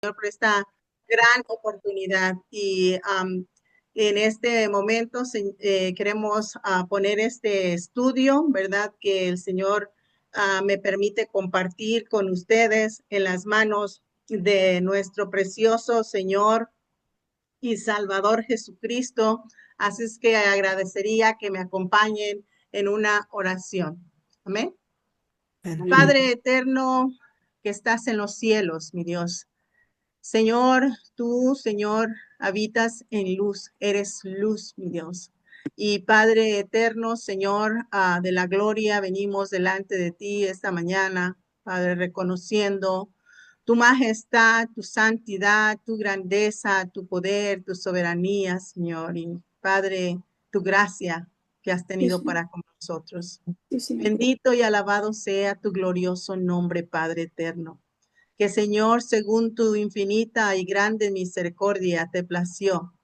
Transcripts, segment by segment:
por esta gran oportunidad. Y en este momento queremos poner este estudio, ¿verdad? Que el Señor me permite compartir con ustedes en las manos de nuestro precioso Señor y Salvador Jesucristo. Así es que agradecería que me acompañen en una oración. Amén. Amén. Padre eterno que estás en los cielos, mi Dios. Señor, tú, Señor, habitas en luz, eres luz, mi Dios. Y Padre eterno, Señor, de la gloria, venimos delante de ti esta mañana, Padre, reconociendo tu majestad, tu santidad, tu grandeza, tu poder, tu soberanía, Señor. Y Padre, tu gracia que has Sí, tenido sí, para con nosotros. sí, sí. Bendito y alabado sea tu glorioso nombre, Padre eterno. Que Señor, según tu infinita y grande misericordia, te plació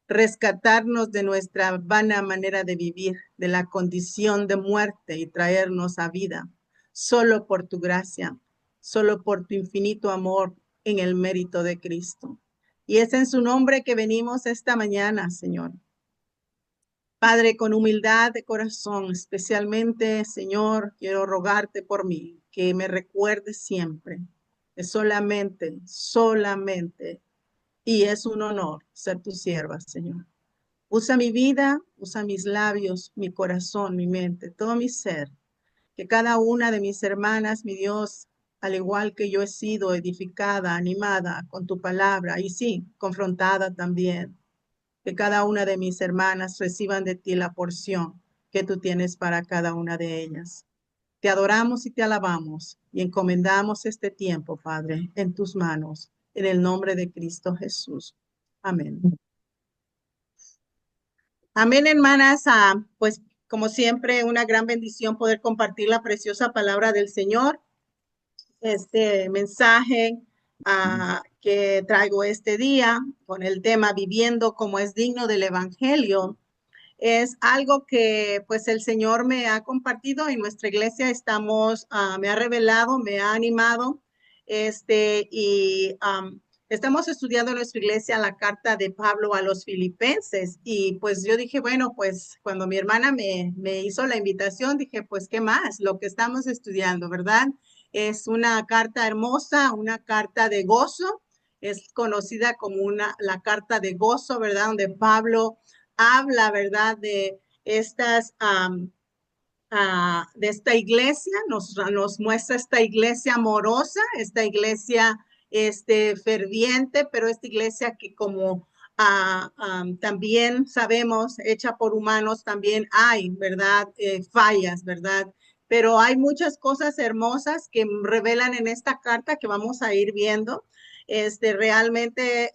rescatarnos de nuestra vana manera de vivir, de la condición de muerte y traernos a vida, solo por tu gracia, solo por tu infinito amor en el mérito de Cristo. Y es en su nombre que venimos esta mañana, Señor. Padre, con humildad de corazón, especialmente, Señor, quiero rogarte por mí, que me recuerdes siempre, que solamente, y es un honor ser tu sierva, Señor. Usa mi vida, usa mis labios, mi corazón, mi mente, todo mi ser, que cada una de mis hermanas, mi Dios, al igual que yo he sido edificada, animada con tu palabra, y sí, confrontada también, que cada una de mis hermanas reciban de ti la porción que tú tienes para cada una de ellas. Te adoramos y te alabamos y encomendamos este tiempo, Padre, en tus manos, en el nombre de Cristo Jesús. Amén. Amén, hermanas. Pues como siempre, una gran bendición poder compartir la preciosa palabra del Señor. Este mensaje que traigo este día con el tema Viviendo como es digno del Evangelio. Es algo que pues el Señor me ha compartido en nuestra iglesia, me ha revelado, me ha animado, estamos estudiando en nuestra iglesia la carta de Pablo a los filipenses y pues yo dije, bueno, pues cuando mi hermana me hizo la invitación, dije, pues, ¿qué más? Lo que estamos estudiando, ¿verdad? Es una carta hermosa, una carta de gozo, es conocida como la carta de gozo, ¿verdad? Donde Pablo habla, ¿verdad? De de esta iglesia, nos muestra esta iglesia amorosa, esta iglesia ferviente, pero esta iglesia que como también sabemos, hecha por humanos, también hay, ¿verdad? Fallas, ¿verdad? Pero hay muchas cosas hermosas que revelan en esta carta que vamos a ir viendo. Realmente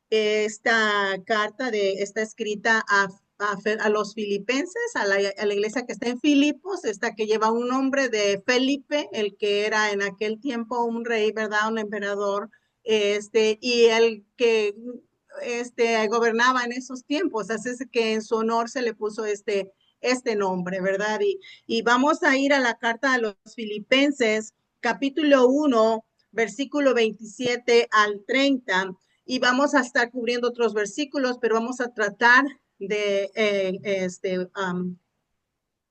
esta está escrita a los filipenses, a la iglesia que está en Filipos, esta que lleva un nombre de Felipe, el que era en aquel tiempo un rey, ¿verdad? Un emperador, y el que gobernaba en esos tiempos, así es que en su honor se le puso este nombre, ¿verdad? Y vamos a ir a la carta a los filipenses, capítulo 1, versículo 27 al 30, y vamos a estar cubriendo otros versículos, pero vamos a tratar de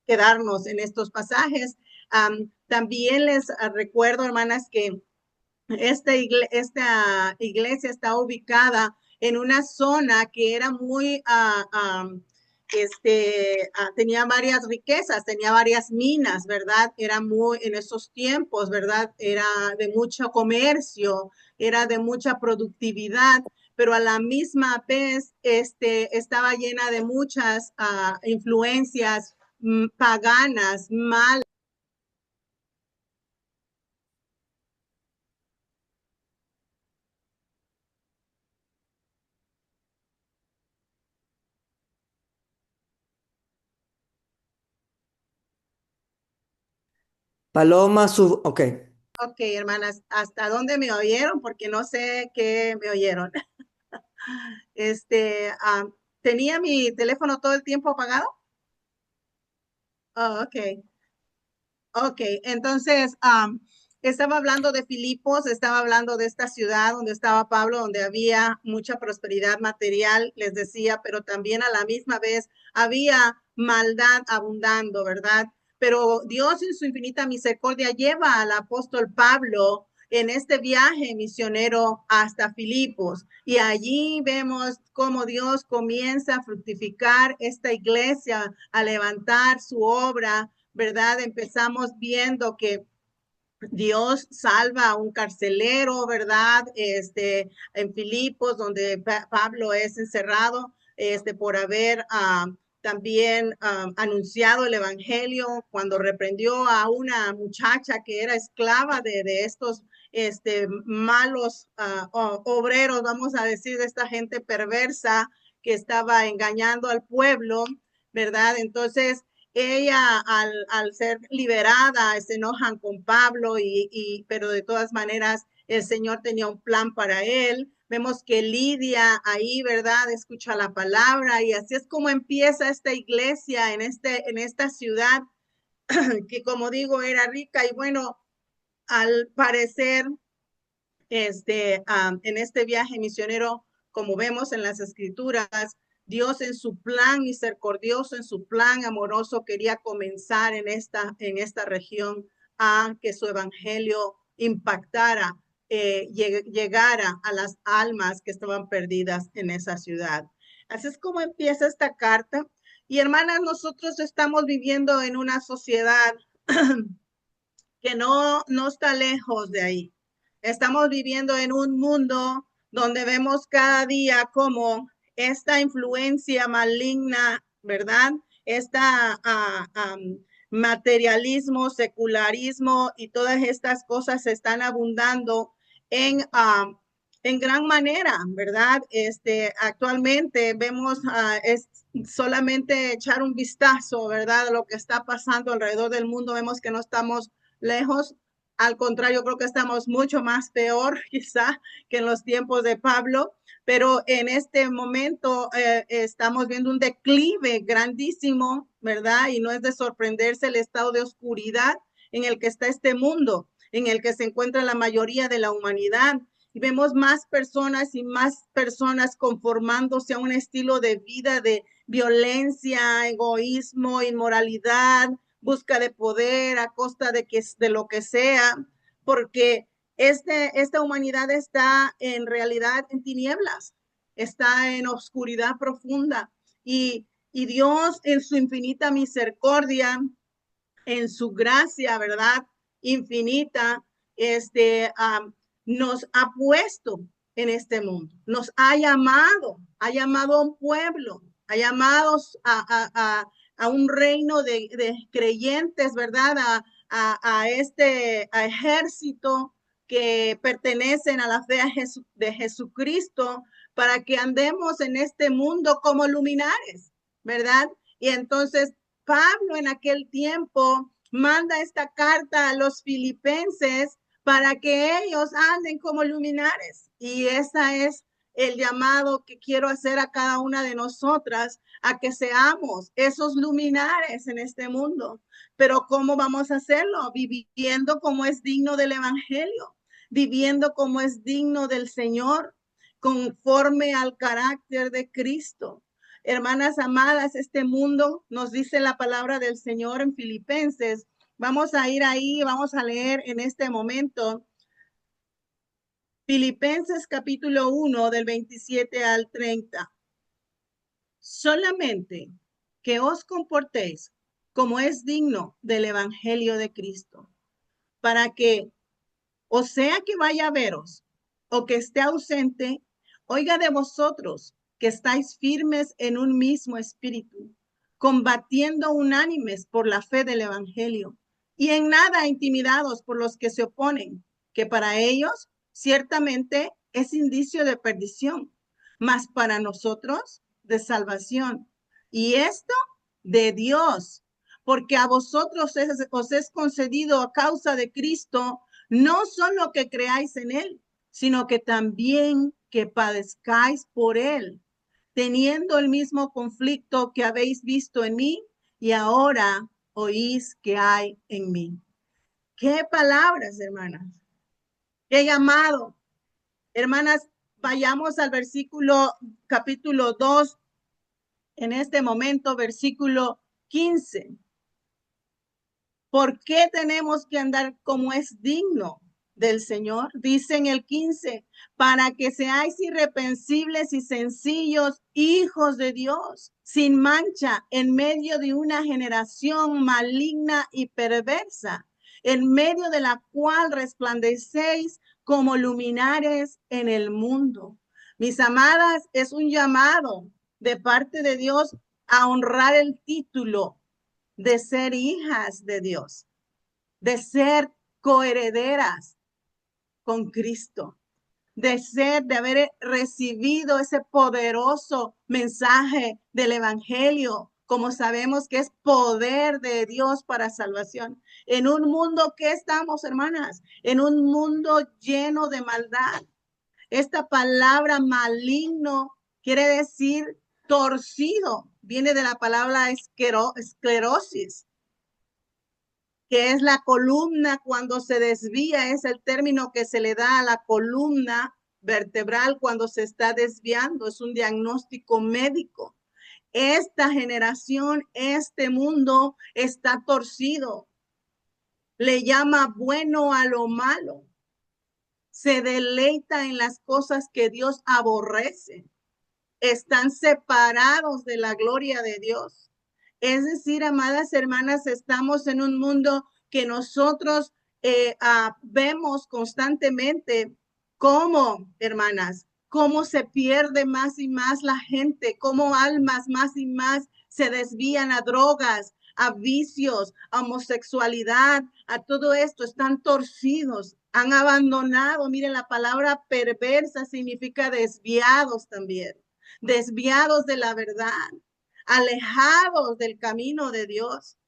quedarnos en estos pasajes. También les recuerdo, hermanas, que esta iglesia está ubicada en una zona que era muy, tenía varias riquezas, tenía varias minas, ¿verdad? Era muy, en esos tiempos, ¿verdad? Era de mucho comercio, era de mucha productividad, pero a la misma vez, estaba llena de muchas influencias paganas, malas. Paloma, ok. Ok, hermanas, ¿hasta dónde me oyeron? Porque no sé qué me oyeron. Este, ¿tenía mi teléfono todo el tiempo apagado? Oh, ok, ok. Entonces, Estaba hablando de Filipos, estaba hablando de esta ciudad donde estaba Pablo, donde había mucha prosperidad material, les decía, pero también a la misma vez había maldad abundando, ¿verdad? Pero Dios en su infinita misericordia lleva al apóstol Pablo en este viaje misionero hasta Filipos. Y allí vemos cómo Dios comienza a fructificar esta iglesia, a levantar su obra, ¿verdad? Empezamos viendo que Dios salva a un carcelero, ¿verdad? En Filipos, donde Pablo es encerrado, por haber también anunciado el evangelio, cuando reprendió a una muchacha que era esclava de estos malos obreros, vamos a decir, de esta gente perversa que estaba engañando al pueblo, ¿verdad? Entonces, ella al ser liberada se enojan con Pablo, pero de todas maneras el Señor tenía un plan para él. Vemos que Lidia ahí, ¿verdad? Escucha la palabra y así es como empieza esta iglesia en esta ciudad que, como digo, era rica. Y bueno, al parecer, en este viaje misionero, como vemos en las escrituras, Dios en su plan misericordioso, en su plan amoroso, quería comenzar en esta región a que su evangelio impactara, llegara a las almas que estaban perdidas en esa ciudad. Así es como empieza esta carta. Y hermanas, nosotros estamos viviendo en una sociedad que no está lejos de ahí. Estamos viviendo en un mundo donde vemos cada día como esta influencia maligna, ¿verdad? Esta materialismo, secularismo y todas estas cosas se están abundando en gran manera, ¿verdad? Actualmente vemos, es solamente echar un vistazo, ¿verdad? A lo que está pasando alrededor del mundo. Vemos que no estamos lejos. Al contrario, creo que estamos mucho más peor quizá que en los tiempos de Pablo, pero en este momento estamos viendo un declive grandísimo, ¿verdad? Y no es de sorprenderse el estado de oscuridad en el que está este mundo, en el que se encuentra la mayoría de la humanidad. Y vemos más personas conformándose a un estilo de vida de violencia, egoísmo, inmoralidad, busca de poder a costa de lo que sea, porque esta humanidad está en realidad en tinieblas, está en oscuridad profunda y Dios en su infinita misericordia, en su gracia, ¿verdad? Infinita, nos ha puesto en este mundo, nos ha llamado a un pueblo, ha llamado a un reino de creyentes, ¿verdad? A ejército que pertenecen a la fe de Jesucristo para que andemos en este mundo como luminares, ¿verdad? Y entonces Pablo en aquel tiempo manda esta carta a los filipenses para que ellos anden como luminares. Y ese es el llamado que quiero hacer a cada una de nosotras, a que seamos esos luminares en este mundo. Pero ¿cómo vamos a hacerlo? Viviendo como es digno del evangelio, viviendo como es digno del Señor, conforme al carácter de Cristo. Hermanas amadas, este mundo nos dice la palabra del Señor en Filipenses. Vamos a ir ahí, vamos a leer en este momento Filipenses capítulo 1 del 27 al 30. Solamente que os comportéis como es digno del evangelio de Cristo, para que, o sea que vaya a veros o que esté ausente, oiga de vosotros que estáis firmes en un mismo espíritu, combatiendo unánimes por la fe del evangelio, y en nada intimidados por los que se oponen, que para ellos ciertamente es indicio de perdición, mas para nosotros de salvación. Y esto de Dios, porque a vosotros os es concedido a causa de Cristo no solo que creáis en él, sino que también que padezcáis por él, teniendo el mismo conflicto que habéis visto en mí y ahora oís que hay en mí. Qué palabras, hermanas. Qué llamado. Hermanas, vayamos al versículo, capítulo 2, en este momento, versículo 15. ¿Por qué tenemos que andar como es digno del Señor? Dice en el 15, para que seáis irreprensibles y sencillos, hijos de Dios, sin mancha, en medio de una generación maligna y perversa, en medio de la cual resplandecéis como luminares en el mundo. Mis amadas, es un llamado de parte de Dios a honrar el título de ser hijas de Dios, de ser coherederas con Cristo, de haber recibido ese poderoso mensaje del evangelio, como sabemos que es poder de Dios para salvación. En un mundo que estamos, hermanas, en un mundo lleno de maldad. Esta palabra maligno quiere decir torcido, viene de la palabra esclerosis, que es la columna cuando se desvía, es el término que se le da a la columna vertebral cuando se está desviando, es un diagnóstico médico. Esta generación, este mundo está torcido, le llama bueno a lo malo, se deleita en las cosas que Dios aborrece, están separados de la gloria de Dios. Es decir, amadas hermanas, estamos en un mundo que nosotros vemos constantemente cómo, hermanas, cómo se pierde más y más la gente, cómo almas más y más se desvían a drogas, a vicios, a homosexualidad, a todo esto, están torcidos, han abandonado. Miren, la palabra perversa significa desviados también, desviados de la verdad, alejados del camino de Dios.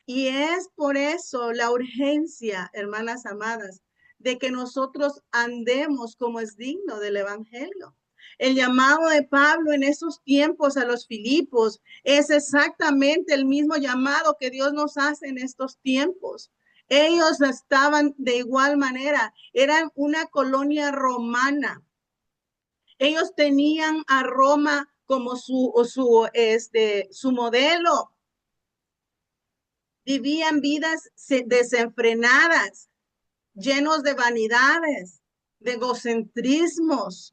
Y es por eso la urgencia, hermanas amadas, de que nosotros andemos como es digno del evangelio. El llamado de Pablo en esos tiempos a los Filipos es exactamente el mismo llamado que Dios nos hace en estos tiempos. Ellos estaban de igual manera, eran una colonia romana. Ellos tenían a Roma como su modelo. Vivían vidas desenfrenadas, llenos de vanidades, de egocentrismos.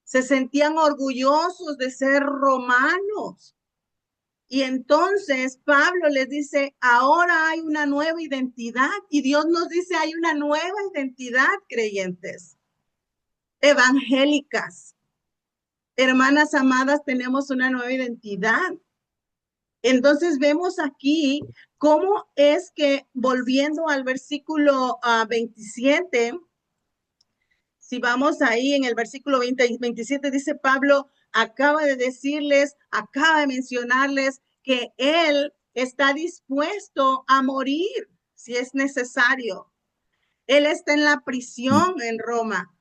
Se sentían orgullosos de ser romanos. Y entonces Pablo les dice, ahora hay una nueva identidad. Y Dios nos dice, hay una nueva identidad, creyentes, evangélicas. Hermanas amadas, tenemos una nueva identidad. Entonces vemos aquí cómo es que, volviendo al versículo 27, si vamos ahí en el versículo 27, dice Pablo, acaba de decirles, acaba de mencionarles que él está dispuesto a morir si es necesario. Él está en la prisión en Roma.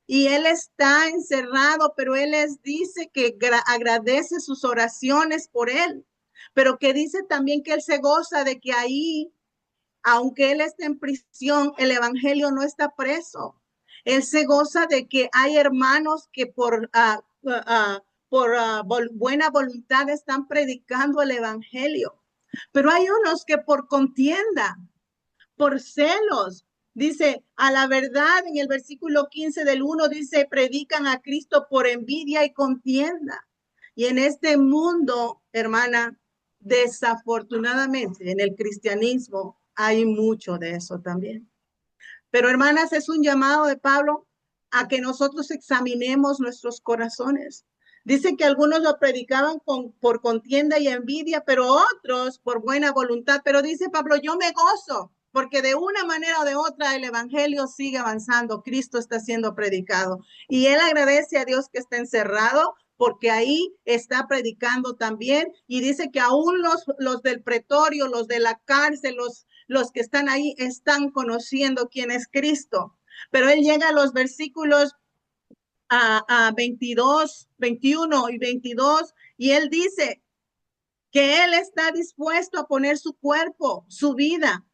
Y él está encerrado, pero él les dice que agradece sus oraciones por él, pero que dice también que él se goza de que ahí, aunque él esté en prisión, el evangelio no está preso. Él se goza de que hay hermanos que por buena voluntad están predicando el evangelio, pero hay unos que por contienda, por celos, dice, a la verdad, en el versículo 15 del 1 dice, predican a Cristo por envidia y contienda. Y en este mundo, hermana, desafortunadamente, en el cristianismo hay mucho de eso también. Pero hermanas, es un llamado de Pablo a que nosotros examinemos nuestros corazones. Dice que algunos lo predicaban por contienda y envidia, pero otros por buena voluntad. Pero dice Pablo, yo me gozo, porque de una manera o de otra el evangelio sigue avanzando, Cristo está siendo predicado. Y él agradece a Dios que está encerrado, porque ahí está predicando también. Y dice que aún los del pretorio, los de la cárcel, los que están ahí están conociendo quién es Cristo. Pero él llega a los versículos a 22, 21 y 22, y él dice que él está dispuesto a poner su cuerpo, su vida,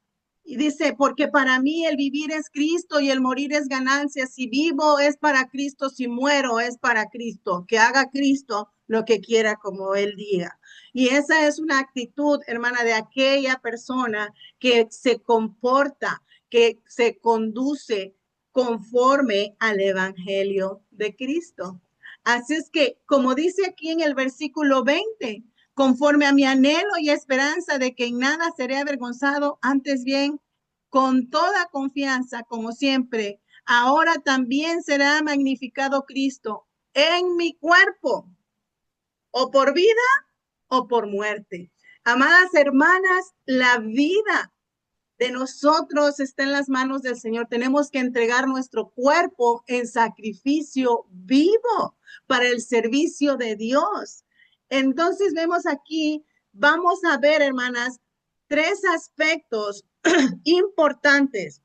Y dice, porque para mí el vivir es Cristo y el morir es ganancia. Si vivo es para Cristo, si muero es para Cristo. Que haga Cristo lo que quiera como Él diga. Y esa es una actitud, hermana, de aquella persona que se comporta, que se conduce conforme al Evangelio de Cristo. Así es que, como dice aquí en el versículo 20, conforme a mi anhelo y esperanza de que en nada seré avergonzado, antes bien, con toda confianza, como siempre, ahora también será magnificado Cristo en mi cuerpo, o por vida o por muerte. Amadas hermanas, la vida de nosotros está en las manos del Señor. Tenemos que entregar nuestro cuerpo en sacrificio vivo para el servicio de Dios. Entonces vemos aquí, vamos a ver, hermanas, tres aspectos importantes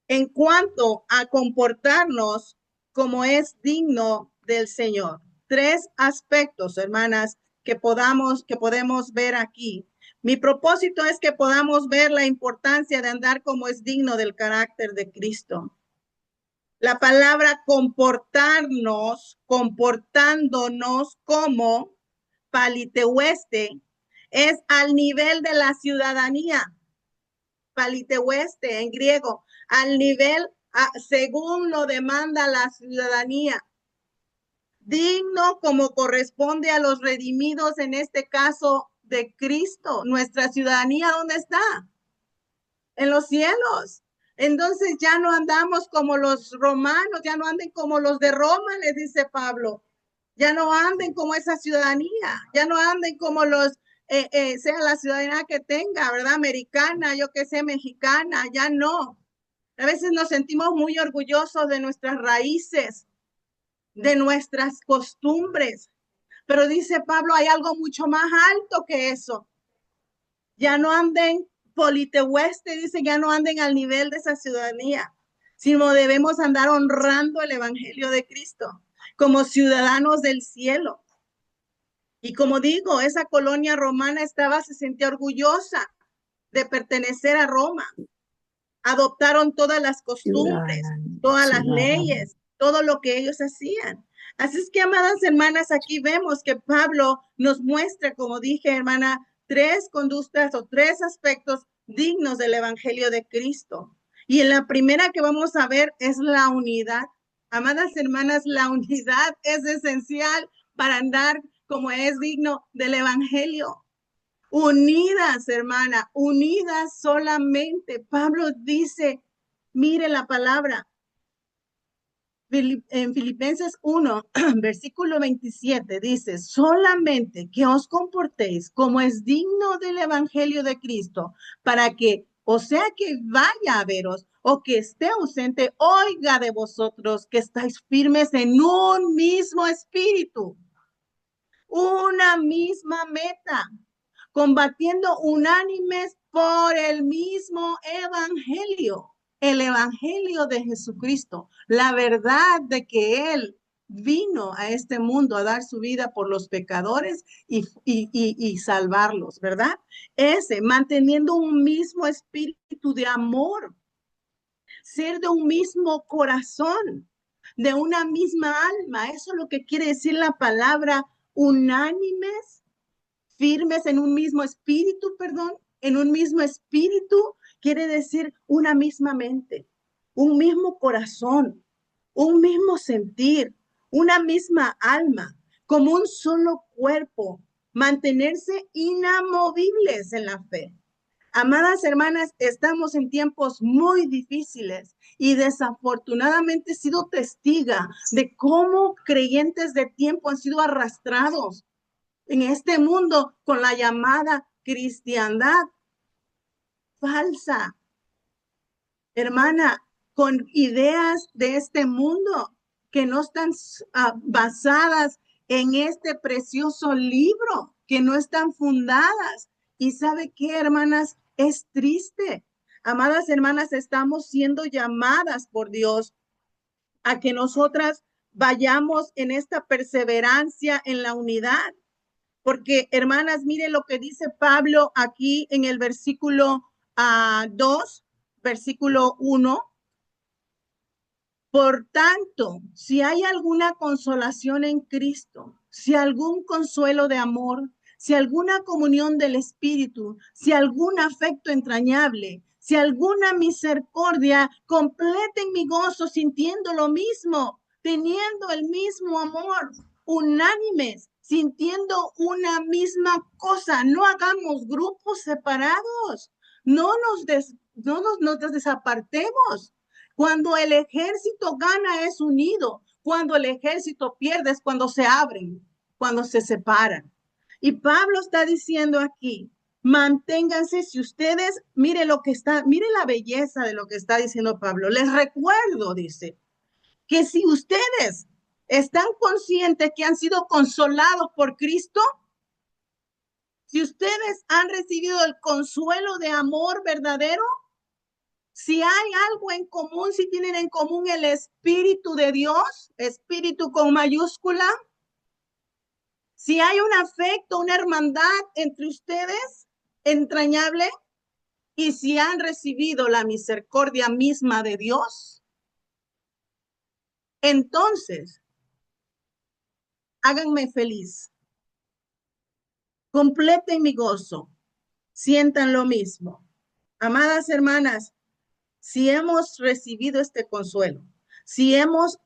en cuanto a comportarnos como es digno del Señor. Tres aspectos, hermanas, que podemos ver aquí. Mi propósito es que podamos ver la importancia de andar como es digno del carácter de Cristo. La palabra comportarnos, comportándonos como palitehueste, es al nivel de la ciudadanía. Palitehueste en griego, al nivel según lo demanda la ciudadanía. Digno como corresponde a los redimidos, en este caso de Cristo. Nuestra ciudadanía, ¿dónde está? En los cielos. Entonces ya no andamos como los romanos, ya no anden como los de Roma, les dice Pablo. Ya no anden como esa ciudadanía, ya no anden como los, sea la ciudadanía que tenga, ¿verdad? Americana, yo que sé, mexicana, ya no. A veces nos sentimos muy orgullosos de nuestras raíces, de nuestras costumbres, pero dice Pablo, hay algo mucho más alto que eso. Ya no anden politehueste, dice, ya no anden al nivel de esa ciudadanía, sino debemos andar honrando el evangelio de Cristo como ciudadanos del cielo. Y como digo, esa colonia romana se sentía orgullosa de pertenecer a Roma. Adoptaron todas las costumbres, todas las leyes, todo lo que ellos hacían. Así es que, amadas hermanas, aquí vemos que Pablo nos muestra, como dije, hermana, tres conductas o tres aspectos dignos del Evangelio de Cristo. Y en la primera que vamos a ver es la unidad. Amadas hermanas, la unidad es esencial para andar como es digno del Evangelio. Unidas, hermana, unidas solamente. Pablo dice, mire la palabra, en Filipenses 1, versículo 27, dice, solamente que os comportéis como es digno del Evangelio de Cristo, para que, o sea que vaya a veros o que esté ausente, oiga de vosotros que estáis firmes en un mismo espíritu, una misma meta, combatiendo unánimes por el mismo evangelio, el evangelio de Jesucristo, la verdad de que Él vino a este mundo a dar su vida por los pecadores y salvarlos, ¿verdad? Manteniendo un mismo espíritu de amor, ser de un mismo corazón, de una misma alma. Eso es lo que quiere decir la palabra unánimes, firmes en un mismo espíritu, en un mismo espíritu, quiere decir una misma mente, un mismo corazón, un mismo sentir, una misma alma, como un solo cuerpo, mantenerse inamovibles en la fe. Amadas hermanas, estamos en tiempos muy difíciles y desafortunadamente he sido testiga de cómo creyentes de tiempo han sido arrastrados en este mundo con la llamada cristiandad falsa, hermana, con ideas de este mundo que no están basadas en este precioso libro, que no están fundadas. Y sabe qué, hermanas, es triste. Amadas hermanas, estamos siendo llamadas por Dios a que nosotras vayamos en esta perseverancia en la unidad. Porque, hermanas, mire lo que dice Pablo aquí en el versículo 2, versículo 1. Por tanto, si hay alguna consolación en Cristo, si algún consuelo de amor, si alguna comunión del Espíritu, si algún afecto entrañable, si alguna misericordia, completen mi gozo sintiendo lo mismo, teniendo el mismo amor, unánimes, sintiendo una misma cosa. No hagamos grupos separados, no nos desapartemos. Cuando el ejército gana es unido. Cuando el ejército pierde es cuando se abren, cuando se separan. Y Pablo está diciendo aquí, manténganse, si ustedes, mire lo que está, mire la belleza de lo que está diciendo Pablo. Les recuerdo, dice, que si ustedes están conscientes que han sido consolados por Cristo, si ustedes han recibido el consuelo de amor verdadero, si hay algo en común, si tienen en común el Espíritu de Dios, Espíritu con mayúscula, si hay un afecto, una hermandad entre ustedes entrañable, y si han recibido la misericordia misma de Dios, entonces háganme feliz, completen mi gozo, sientan lo mismo. Amadas hermanas, si hemos recibido este consuelo, si hemos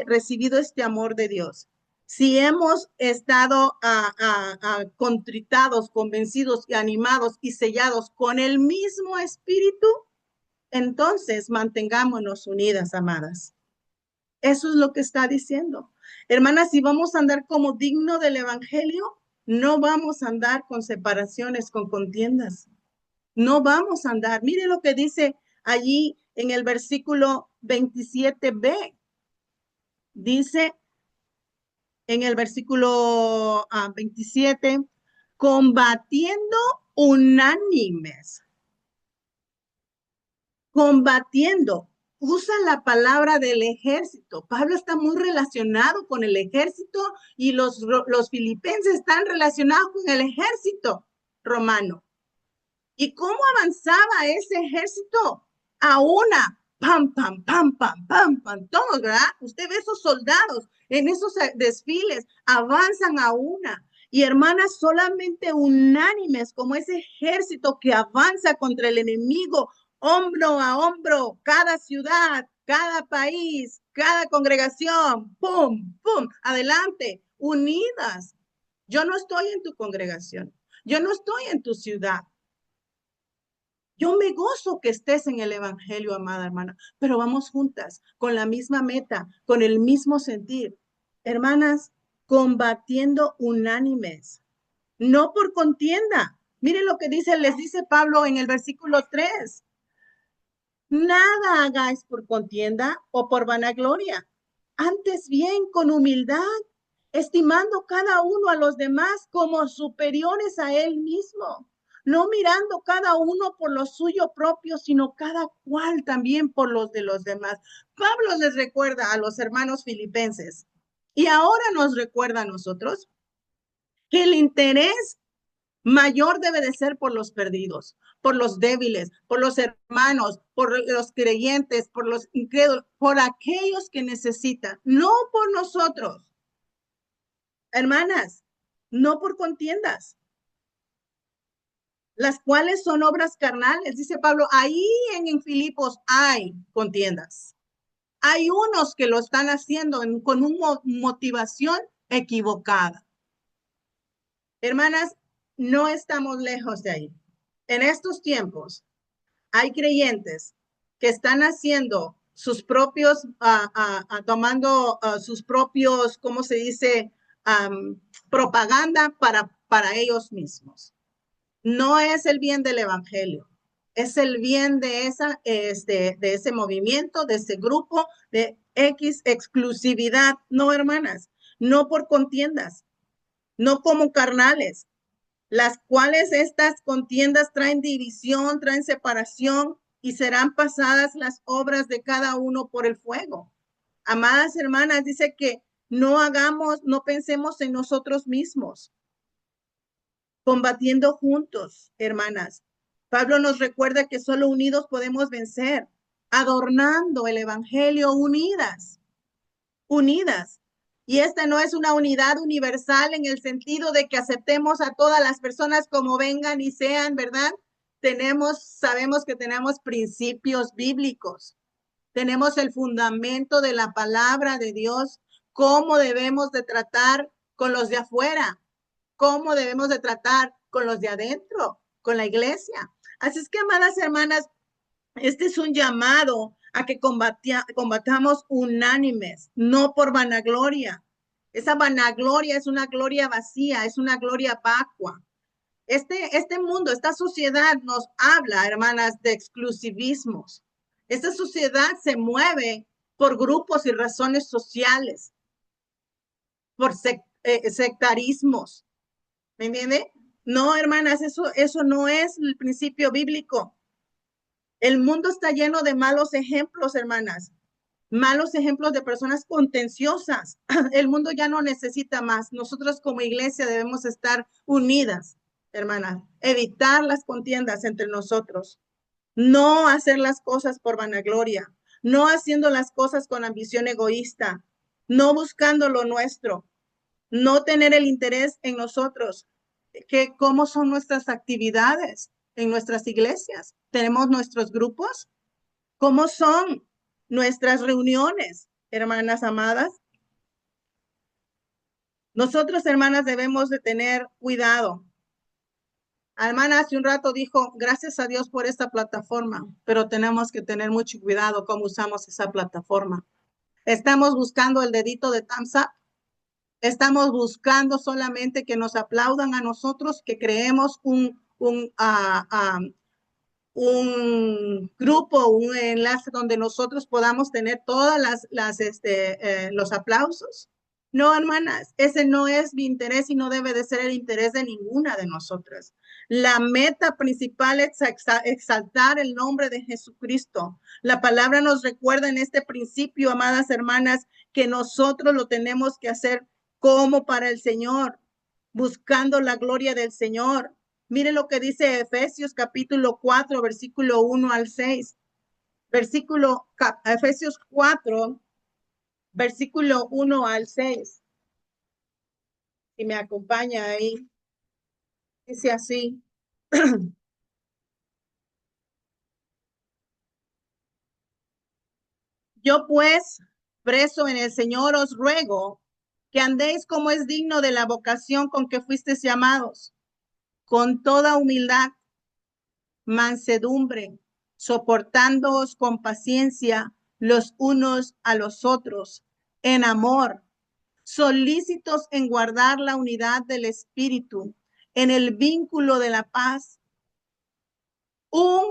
recibido este amor de Dios, si hemos estado contritados, convencidos y animados y sellados con el mismo espíritu, entonces mantengámonos unidas, amadas. Eso es lo que está diciendo. Hermanas, si vamos a andar como digno del evangelio, no vamos a andar con separaciones, con contiendas. No vamos a andar. Mire lo que dice allí en el versículo 27b. Dice en el versículo 27, combatiendo unánimes. Combatiendo. Usa la palabra del ejército. Pablo está muy relacionado con el ejército y los filipenses están relacionados con el ejército romano. ¿Y cómo avanzaba ese ejército? A una, pam, pam, pam, pam, pam, pam, todos, ¿verdad? Usted ve esos soldados en esos desfiles, avanzan a una. Y hermanas, solamente unánimes como ese ejército que avanza contra el enemigo, hombro a hombro, cada ciudad, cada país, cada congregación, pum, pum, adelante, unidas. Yo no estoy en tu congregación, yo no estoy en tu ciudad. Yo me gozo que estés en el evangelio, amada hermana, pero vamos juntas, con la misma meta, con el mismo sentir. Hermanas, combatiendo unánimes, no por contienda. Miren lo que les dice Pablo en el versículo 3. Nada hagáis por contienda o por vanagloria, antes bien con humildad, estimando cada uno a los demás como superiores a él mismo, no mirando cada uno por lo suyo propio, sino cada cual también por los de los demás. Pablo les recuerda a los hermanos filipenses y ahora nos recuerda a nosotros que el interés mayor debe de ser por los perdidos, por los débiles, por los hermanos, por los creyentes, por los incrédulos, por aquellos que necesitan, no por nosotros. Hermanas, no por contiendas, las cuales son obras carnales. Dice Pablo, ahí en Filipos hay contiendas. Hay unos que lo están haciendo con una motivación equivocada. Hermanas, no estamos lejos de ahí. En estos tiempos hay creyentes que están haciendo sus propios, tomando sus propios, ¿cómo se dice? Propaganda para ellos mismos. No es el bien del evangelio, es el bien de ese movimiento, de ese grupo, de X exclusividad. No, hermanas, no por contiendas, no como carnales, las cuales estas contiendas traen división, traen separación y serán pasadas las obras de cada uno por el fuego. Amadas hermanas, dice que no pensemos en nosotros mismos. combatiendo juntos, hermanas. Pablo nos recuerda que solo unidos podemos vencer, adornando el evangelio unidas, unidas. Y esta no es una unidad universal en el sentido de que aceptemos a todas las personas como vengan y sean, ¿verdad? Sabemos que tenemos principios bíblicos, tenemos el fundamento de la palabra de Dios, cómo debemos de tratar con los de afuera, cómo debemos de tratar con los de adentro, con la iglesia. Así es que, amadas hermanas, este es un llamado a que combatamos unánimes, no por vanagloria. Esa vanagloria es una gloria vacía, es una gloria vacua. Este mundo, esta sociedad nos habla, hermanas, de exclusivismos. Esta sociedad se mueve por grupos y razones sociales, por sectarismos. ¿Me entiende? No, hermanas, eso no es el principio bíblico. El mundo está lleno de malos ejemplos, hermanas. Malos ejemplos de personas contenciosas. El mundo ya no necesita más. Nosotros como iglesia debemos estar unidas, hermanas. Evitar las contiendas entre nosotros. No hacer las cosas por vanagloria. No haciendo las cosas con ambición egoísta. No buscando lo nuestro. No tener el interés en nosotros. ¿Cómo son nuestras actividades en nuestras iglesias? ¿Tenemos nuestros grupos? ¿Cómo son nuestras reuniones, hermanas amadas? Nosotros, hermanas, debemos de tener cuidado. Hermana hace un rato dijo, gracias a Dios por esta plataforma, pero tenemos que tener mucho cuidado cómo usamos esa plataforma. Estamos buscando el dedito de thumbs up. Estamos buscando solamente que nos aplaudan a nosotros, que creemos un grupo, un enlace donde nosotros podamos tener todas los aplausos. No, hermanas, ese no es mi interés y no debe de ser el interés de ninguna de nosotras. La meta principal es exaltar el nombre de Jesucristo. La palabra nos recuerda en este principio, amadas hermanas, que nosotros lo tenemos que hacer como para el Señor, buscando la gloria del Señor. Mire lo que dice Efesios capítulo 4, versículo 1 al 6. Efesios 4, versículo 1 al 6. Si me acompaña ahí. Dice así. Yo pues, preso en el Señor, os ruego que andéis como es digno de la vocación con que fuisteis llamados, con toda humildad, mansedumbre, soportándoos con paciencia los unos a los otros, en amor, solícitos en guardar la unidad del espíritu, en el vínculo de la paz, un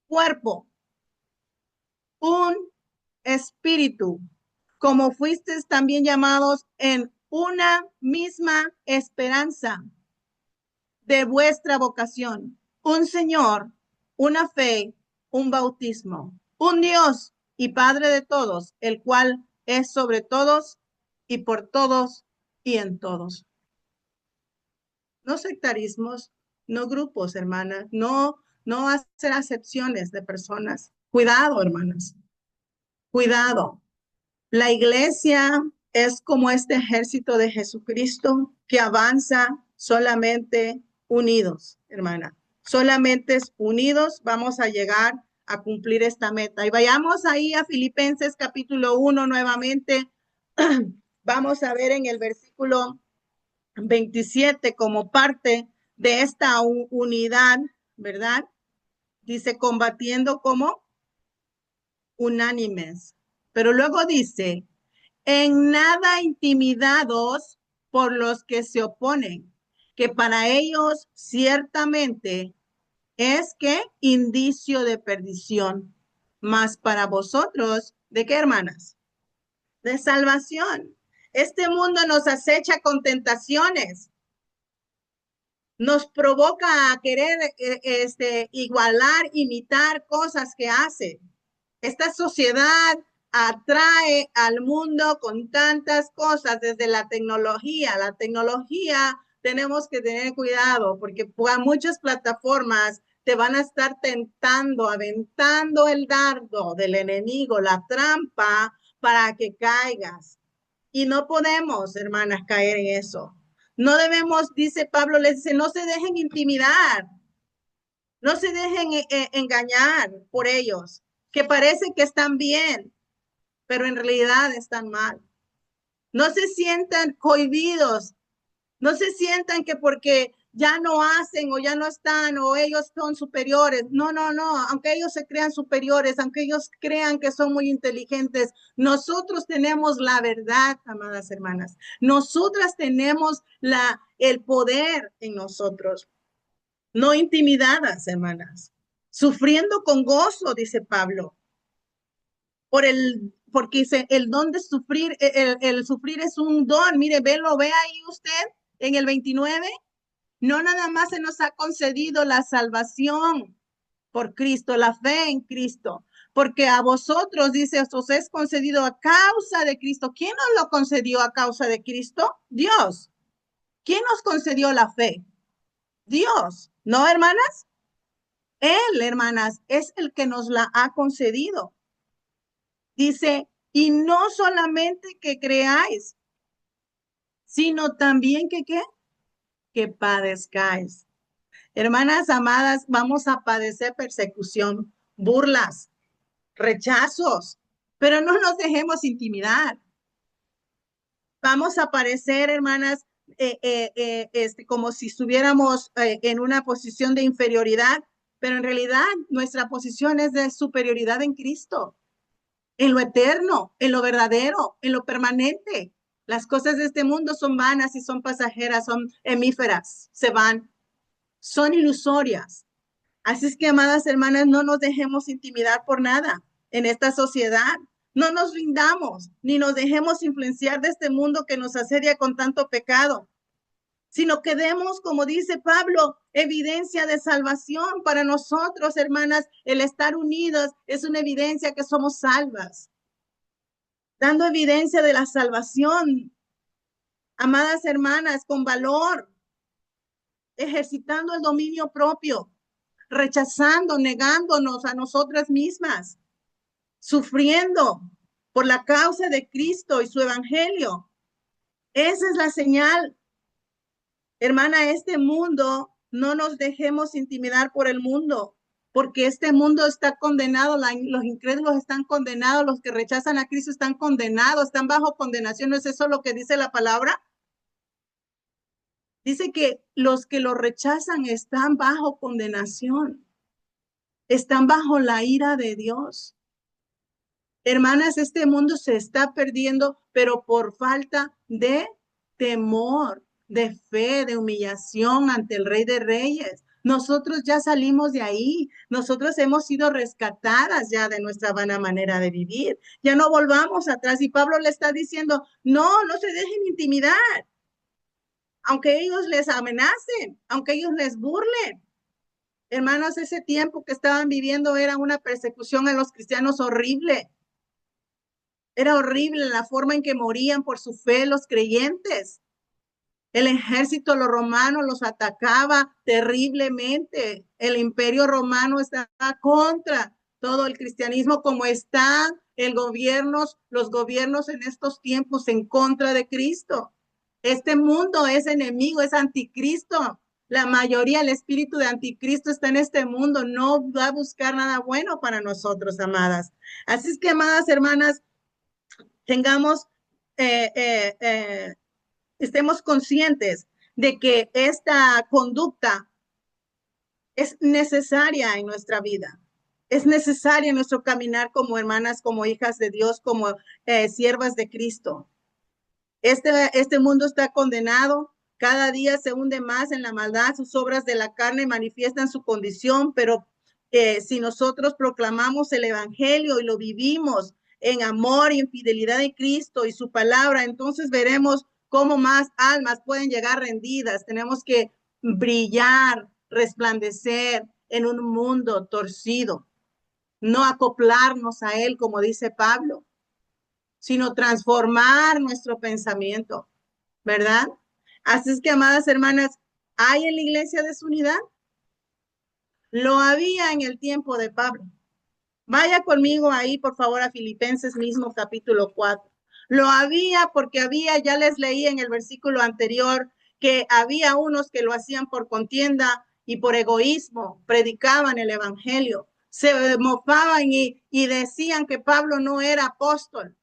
cuerpo, un espíritu, como fuisteis también llamados en una misma esperanza de vuestra vocación, un Señor, una fe, un bautismo, un Dios y Padre de todos, el cual es sobre todos y por todos y en todos. No sectarismos, no grupos, hermanas, no hacer acepciones de personas. Cuidado, hermanas, cuidado. La iglesia es como este ejército de Jesucristo que avanza solamente unidos, hermana. Solamente unidos vamos a llegar a cumplir esta meta. Y vayamos ahí a Filipenses capítulo 1 nuevamente. Vamos a ver en el versículo 27 como parte de esta unidad, ¿verdad? Dice, combatiendo como unánimes. Pero luego dice, en nada intimidados por los que se oponen, que para ellos ciertamente es que indicio de perdición, mas para vosotros, ¿de qué, hermanas? De salvación. Este mundo nos acecha con tentaciones, nos provoca a querer igualar, imitar cosas que hace. Esta sociedad atrae al mundo con tantas cosas, desde la tecnología. La tecnología tenemos que tener cuidado porque muchas plataformas te van a estar tentando, aventando el dardo del enemigo, la trampa para que caigas. Y no podemos, hermanas, caer en eso. No debemos, dice Pablo, les dice, no se dejen intimidar, no se dejen engañar por ellos, que parece que están bien, pero en realidad están mal. No se sientan cohibidos, no se sientan que porque ya no hacen o ya no están o ellos son superiores. No, no, no, aunque ellos se crean superiores, aunque ellos crean que son muy inteligentes, nosotros tenemos la verdad, amadas hermanas. Nosotras tenemos el poder en nosotros, no intimidadas, hermanas, sufriendo con gozo, dice Pablo, porque dice, el don de sufrir, el sufrir es un don. Mire, ve ahí usted en el 29. No nada más se nos ha concedido la salvación por Cristo, la fe en Cristo, porque a vosotros, dice, os es concedido a causa de Cristo. ¿Quién nos lo concedió a causa de Cristo? Dios. ¿Quién nos concedió la fe? Dios. ¿No, hermanas? Él, hermanas, es el que nos la ha concedido. Dice, y no solamente que creáis, sino también que, ¿qué? Que padezcáis. Hermanas amadas, vamos a padecer persecución, burlas, rechazos, pero no nos dejemos intimidar. Vamos a parecer, hermanas, como si estuviéramos en una posición de inferioridad, pero en realidad nuestra posición es de superioridad en Cristo, en lo eterno, en lo verdadero, en lo permanente. Las cosas de este mundo son vanas y son pasajeras, son efímeras, se van, son ilusorias. Así es que, amadas hermanas, no nos dejemos intimidar por nada en esta sociedad. No nos rindamos, ni nos dejemos influenciar de este mundo que nos asedia con tanto pecado, sino que demos, como dice Pablo, evidencia de salvación para nosotros, hermanas. El estar unidos es una evidencia que somos salvas, dando evidencia de la salvación, amadas hermanas, con valor, ejercitando el dominio propio, rechazando, negándonos a nosotras mismas, sufriendo por la causa de Cristo y su evangelio. Esa es la señal. Hermana, este mundo, no nos dejemos intimidar por el mundo, porque este mundo está condenado, los incrédulos están condenados, los que rechazan a Cristo están condenados, están bajo condenación. ¿No es eso lo que dice la palabra? Dice que los que lo rechazan están bajo condenación, están bajo la ira de Dios. Hermanas, este mundo se está perdiendo, pero por falta de temor, de fe, de humillación ante el Rey de Reyes. Nosotros ya salimos de ahí, nosotros hemos sido rescatadas ya de nuestra vana manera de vivir. Ya no volvamos atrás. Y Pablo le está diciendo, no, no se dejen intimidar, aunque ellos les amenacen, aunque ellos les burlen. Hermanos, ese tiempo que estaban viviendo era una persecución a los cristianos horrible. Era horrible la forma en que morían por su fe los creyentes. El ejército los romanos los atacaba terriblemente. El imperio romano estaba contra todo el cristianismo, como están los gobiernos en estos tiempos en contra de Cristo. Este mundo es enemigo, es anticristo. La mayoría, el espíritu de anticristo está en este mundo. No va a buscar nada bueno para nosotros, amadas. Así es que, amadas hermanas, tengamos, estemos conscientes de que esta conducta es necesaria en nuestra vida. Es necesaria en nuestro caminar como hermanas, como hijas de Dios, como siervas de Cristo. Este mundo está condenado. Cada día se hunde más en la maldad. Sus obras de la carne manifiestan su condición, pero si nosotros proclamamos el evangelio y lo vivimos en amor y en fidelidad de Cristo y su palabra, entonces veremos cómo más almas pueden llegar rendidas. Tenemos que brillar, resplandecer en un mundo torcido, no acoplarnos a él, como dice Pablo, sino transformar nuestro pensamiento, ¿verdad? Así es que, amadas hermanas, ¿hay en la iglesia desunidad? Lo había en el tiempo de Pablo. Vaya conmigo ahí, por favor, a Filipenses mismo, capítulo 4. Lo había porque había, ya les leí en el versículo anterior, que había unos que lo hacían por contienda y por egoísmo, predicaban el evangelio, se mofaban y decían que Pablo no era apóstol.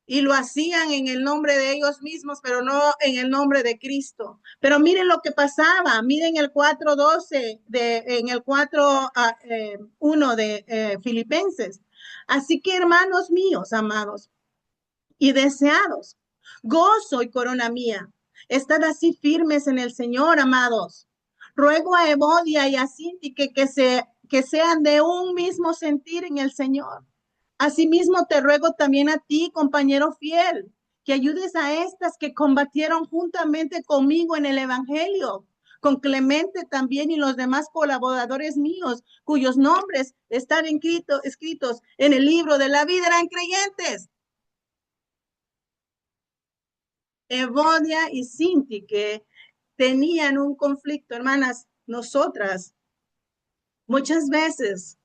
Y lo hacían en el nombre de ellos mismos, pero no en el nombre de Cristo. Pero miren lo que pasaba, miren el 4:12, en el 4:1 de Filipenses. Así que, hermanos míos, amados y deseados, gozo y corona mía, estad así firmes en el Señor, amados. Ruego a Evodia y a Síntique que sean de un mismo sentir en el Señor. Asimismo, te ruego también a ti, compañero fiel, que ayudes a estas que combatieron juntamente conmigo en el Evangelio, con Clemente también y los demás colaboradores míos, cuyos nombres están escritos en el libro de la vida, eran creyentes. Evodia y Síntique tenían un conflicto, hermanas. Nosotras muchas veces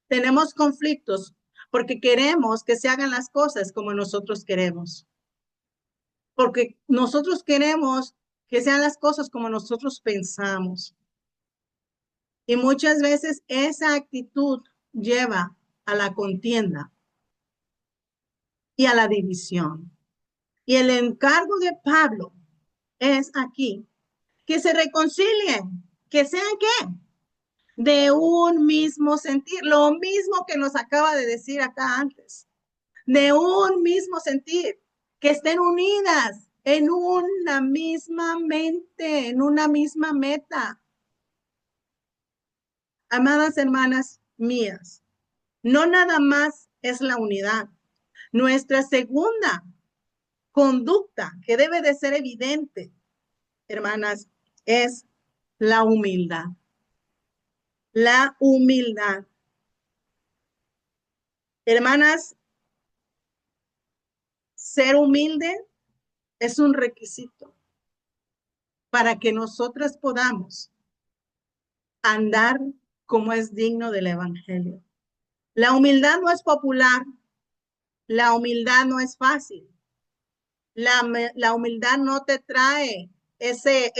tenemos conflictos porque queremos que se hagan las cosas como nosotros queremos. Porque nosotros queremos que sean las cosas como nosotros pensamos. Y muchas veces esa actitud lleva a la contienda y a la división. Y el encargo de Pablo es aquí, que se reconcilien, que sean ¿qué? De un mismo sentir, lo mismo que nos acaba de decir acá antes, de un mismo sentir, que estén unidas en una misma mente, en una misma meta. Amadas hermanas mías, no nada más es la unidad. Nuestra segunda conducta que debe de ser evidente, hermanas, es la humildad. La humildad. Hermanas, ser humilde es un requisito para que nosotras podamos andar como es digno del evangelio. La humildad no es popular, la humildad no es fácil, la humildad no te trae ese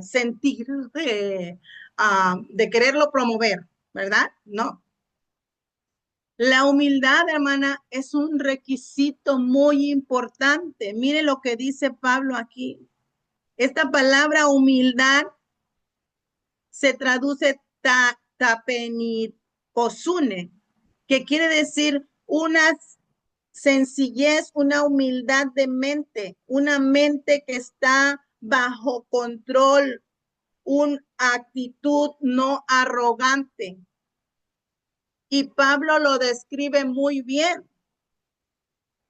sentir de quererlo promover, ¿verdad? No. La humildad, hermana, es un requisito muy importante. Mire lo que dice Pablo aquí. Esta palabra humildad se traduce tapeniposune, que quiere decir una sencillez, una humildad de mente, una mente que está bajo control, una actitud no arrogante. Y Pablo lo describe muy bien.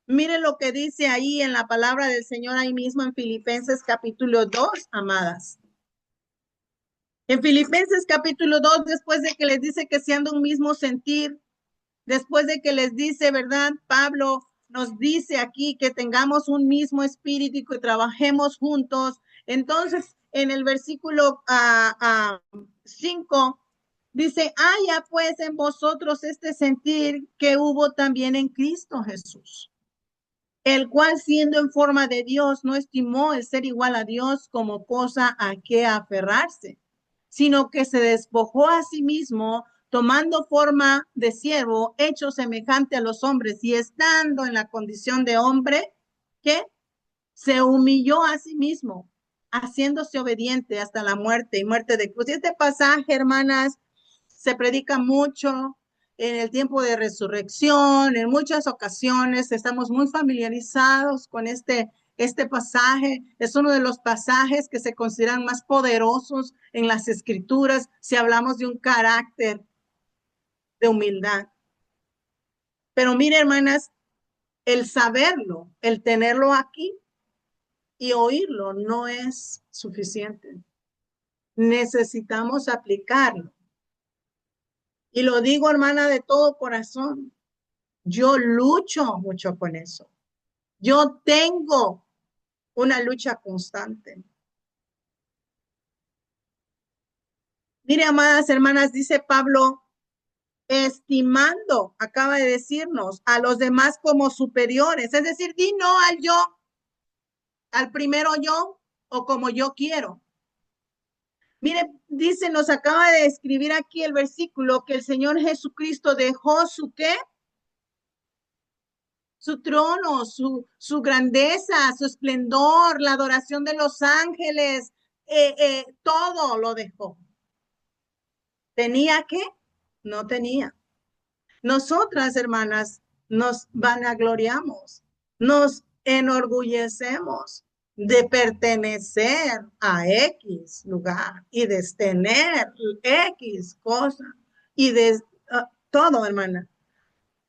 Mire lo que dice ahí en la palabra del Señor, ahí mismo en Filipenses capítulo 2, amadas. En Filipenses capítulo 2, después de que les dice que sean de un mismo sentir, después de que les dice, ¿verdad? Pablo nos dice aquí que tengamos un mismo espíritu y que trabajemos juntos. Entonces, en el versículo 5, dice, haya pues en vosotros este sentir que hubo también en Cristo Jesús, el cual siendo en forma de Dios no estimó el ser igual a Dios como cosa a que aferrarse, sino que se despojó a sí mismo, tomando forma de siervo, hecho semejante a los hombres, y estando en la condición de hombre, que se humilló a sí mismo, haciéndose obediente hasta la muerte y muerte de cruz. Y este pasaje, hermanas, se predica mucho en el tiempo de resurrección, en muchas ocasiones estamos muy familiarizados con este pasaje. Es uno de los pasajes que se consideran más poderosos en las escrituras si hablamos de un carácter de humildad. Pero mire, hermanas, el saberlo, el tenerlo aquí y oírlo no es suficiente. Necesitamos aplicarlo. Y lo digo, hermana, de todo corazón. Yo lucho mucho con eso. Yo tengo una lucha constante. Mire, amadas hermanas, dice Pablo, estimando, acaba de decirnos, a los demás como superiores. Es decir, di no al yo, al primero yo o como yo quiero. Mire, dice, nos acaba de escribir aquí el versículo que el Señor Jesucristo dejó su ¿qué? Su trono, su grandeza, su esplendor, la adoración de los ángeles, todo lo dejó. ¿Tenía qué? No tenía. Nosotras, hermanas, nos vanagloriamos, nos enorgullecemos de pertenecer a X lugar y de tener X cosa y de todo, hermana.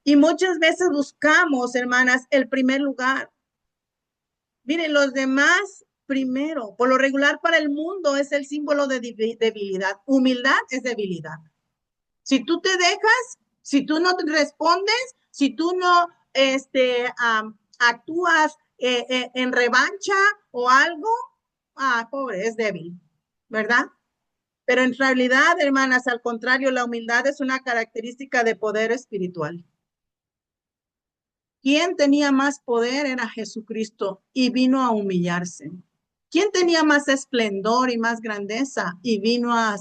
Y muchas veces buscamos, hermanas, el primer lugar. Miren, los demás primero. Por lo regular para el mundo es el símbolo de debilidad. Humildad es debilidad. Si tú te dejas, si tú no te respondes, si tú no actúas en revancha o algo, pobre, es débil, ¿verdad? Pero en realidad, hermanas, al contrario, la humildad es una característica de poder espiritual. ¿Quién tenía más poder? Era Jesucristo y vino a humillarse. ¿Quién tenía más esplendor y más grandeza? Y vino a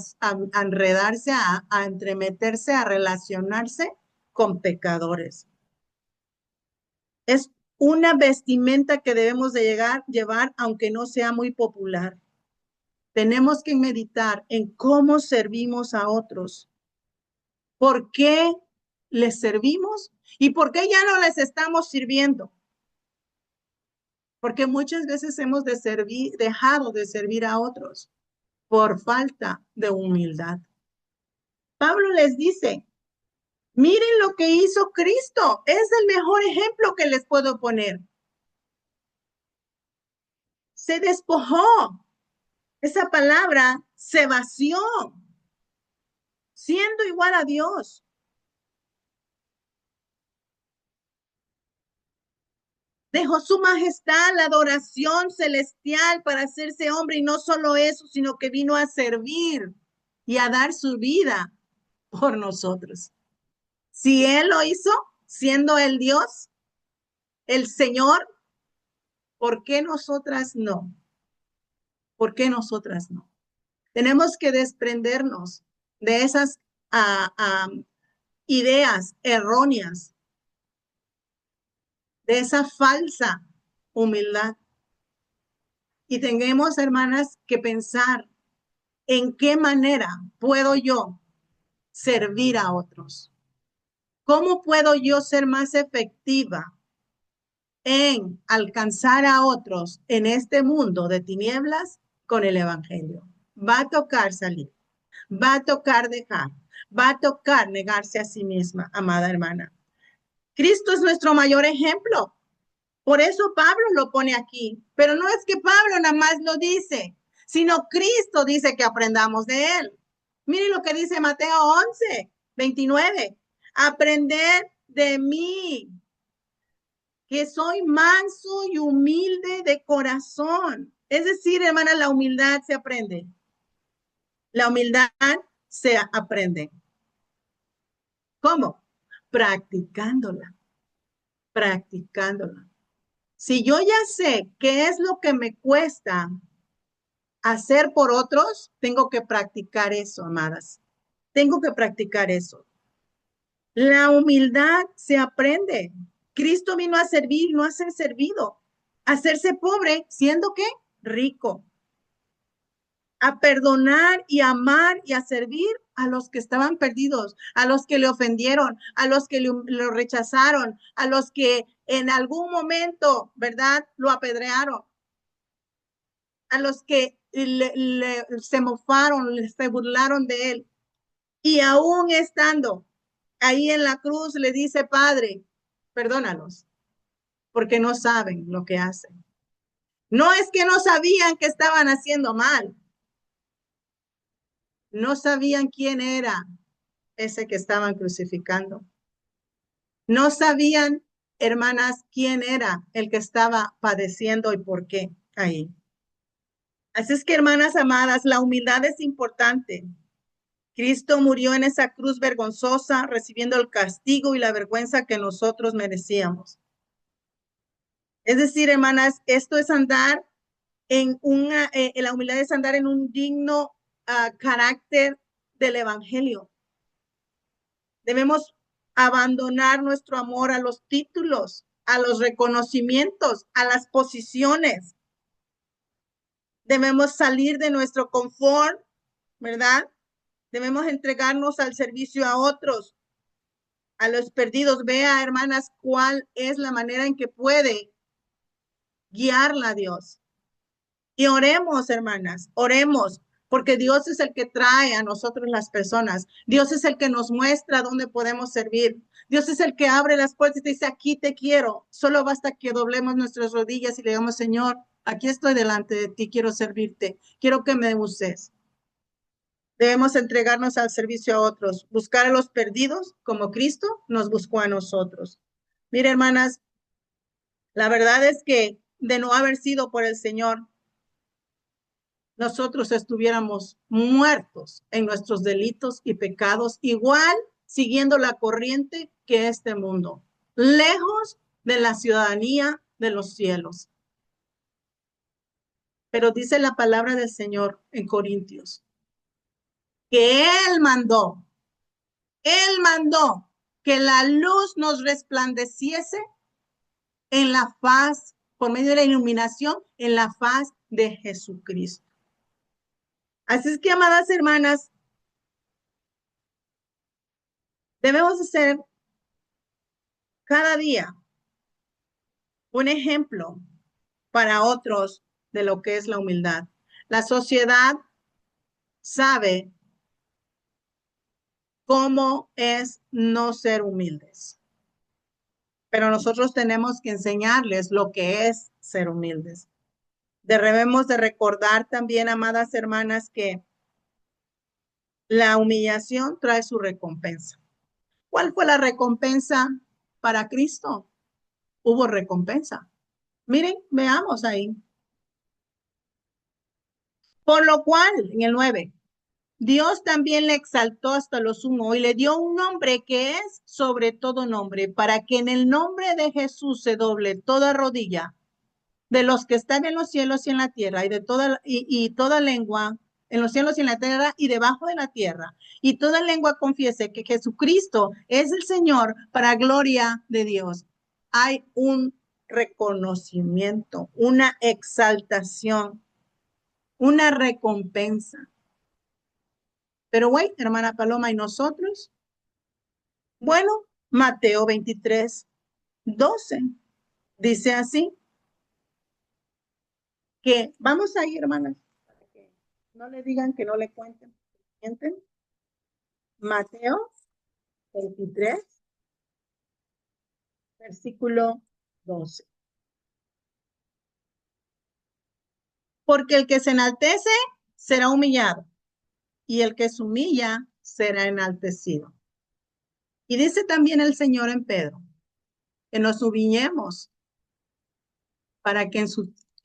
enredarse, a entremeterse, a relacionarse con pecadores. Es una vestimenta que debemos de llevar, aunque no sea muy popular. Tenemos que meditar en cómo servimos a otros. ¿Por qué les servimos? ¿Y por qué ya no les estamos sirviendo? Porque muchas veces hemos dejado de servir a otros por falta de humildad. Pablo les dice, miren lo que hizo Cristo, es el mejor ejemplo que les puedo poner. Se despojó, esa palabra se vació, siendo igual a Dios. Dejó su majestad, la adoración celestial para hacerse hombre y no solo eso, sino que vino a servir y a dar su vida por nosotros. Si Él lo hizo, siendo el Dios, el Señor, ¿por qué nosotras no? ¿Por qué nosotras no? Tenemos que desprendernos de esas ideas erróneas, de esa falsa humildad. Y tenemos, hermanas, que pensar en qué manera puedo yo servir a otros. ¿Cómo puedo yo ser más efectiva en alcanzar a otros en este mundo de tinieblas con el evangelio? Va a tocar salir, va a tocar dejar, va a tocar negarse a sí misma, amada hermana. Cristo es nuestro mayor ejemplo. Por eso Pablo lo pone aquí. Pero no es que Pablo nada más lo dice, sino Cristo dice que aprendamos de él. Miren lo que dice Mateo 11:29. Aprended de mí, que soy manso y humilde de corazón. Es decir, hermana, la humildad se aprende. La humildad se aprende. ¿Cómo? Practicándola, practicándola. Si yo ya sé qué es lo que me cuesta hacer por otros, tengo que practicar eso, amadas. Tengo que practicar eso. La humildad se aprende. Cristo vino a servir, no a ser servido. A hacerse pobre, siendo ¿qué? Rico. A perdonar y amar y a servir a los que estaban perdidos, a los que le ofendieron, a los que lo rechazaron, a los que en algún momento, ¿verdad? Lo apedrearon, a los que se mofaron, se burlaron de él. Y aún estando ahí en la cruz, le dice, Padre, perdónalos, porque no saben lo que hacen. No es que no sabían que estaban haciendo mal, no sabían quién era ese que estaban crucificando. No sabían hermanas, quién era el que estaba padeciendo y por qué ahí. Así es que, hermanas amadas, la humildad es importante. Cristo murió en esa cruz vergonzosa, recibiendo el castigo y la vergüenza que nosotros merecíamos. Es decir, hermanas, esto es andar la humildad es andar en un digno carácter del evangelio. Debemos abandonar nuestro amor a los títulos, a los reconocimientos, a las posiciones. Debemos salir de nuestro confort, ¿verdad? Debemos entregarnos al servicio a otros, a los perdidos. Vea, hermanas, cuál es la manera en que puede guiarla a Dios. Y oremos, hermanas, oremos, porque Dios es el que trae a nosotros las personas. Dios es el que nos muestra dónde podemos servir. Dios es el que abre las puertas y te dice, aquí te quiero. Solo basta que doblemos nuestras rodillas y le digamos, Señor, aquí estoy delante de ti, quiero servirte, quiero que me uses. Debemos entregarnos al servicio a otros, buscar a los perdidos como Cristo nos buscó a nosotros. Mire, hermanas, la verdad es que de no haber sido por el Señor, nosotros estuviéramos muertos en nuestros delitos y pecados, igual siguiendo la corriente que este mundo, lejos de la ciudadanía de los cielos. Pero dice la palabra del Señor en Corintios, que Él mandó que la luz nos resplandeciese en la faz, por medio de la iluminación, en la faz de Jesucristo. Así es que, amadas hermanas, debemos ser cada día un ejemplo para otros de lo que es la humildad. La sociedad sabe cómo es no ser humildes, pero nosotros tenemos que enseñarles lo que es ser humildes. Debemos de recordar también, amadas hermanas, que la humillación trae su recompensa. ¿Cuál fue la recompensa para Cristo? Hubo recompensa. Miren, veamos ahí. Por lo cual, en el 9, Dios también le exaltó hasta lo sumo y le dio un nombre que es sobre todo nombre, para que en el nombre de Jesús se doble toda rodilla de los que están en los cielos y en la tierra y toda lengua en los cielos y en la tierra y debajo de la tierra, y toda lengua confiese que Jesucristo es el Señor para gloria de Dios. Hay un reconocimiento, una exaltación, una recompensa. Pero güey, hermana Paloma, ¿y nosotros? Bueno, Mateo 23:12 dice así, que vamos a ir, hermanas, para que no le digan que no le cuenten, ¿entienden? Mateo 23, versículo 12. Porque el que se enaltece será humillado, y el que se humilla será enaltecido. Y dice también el Señor en Pedro, que nos humillemos para que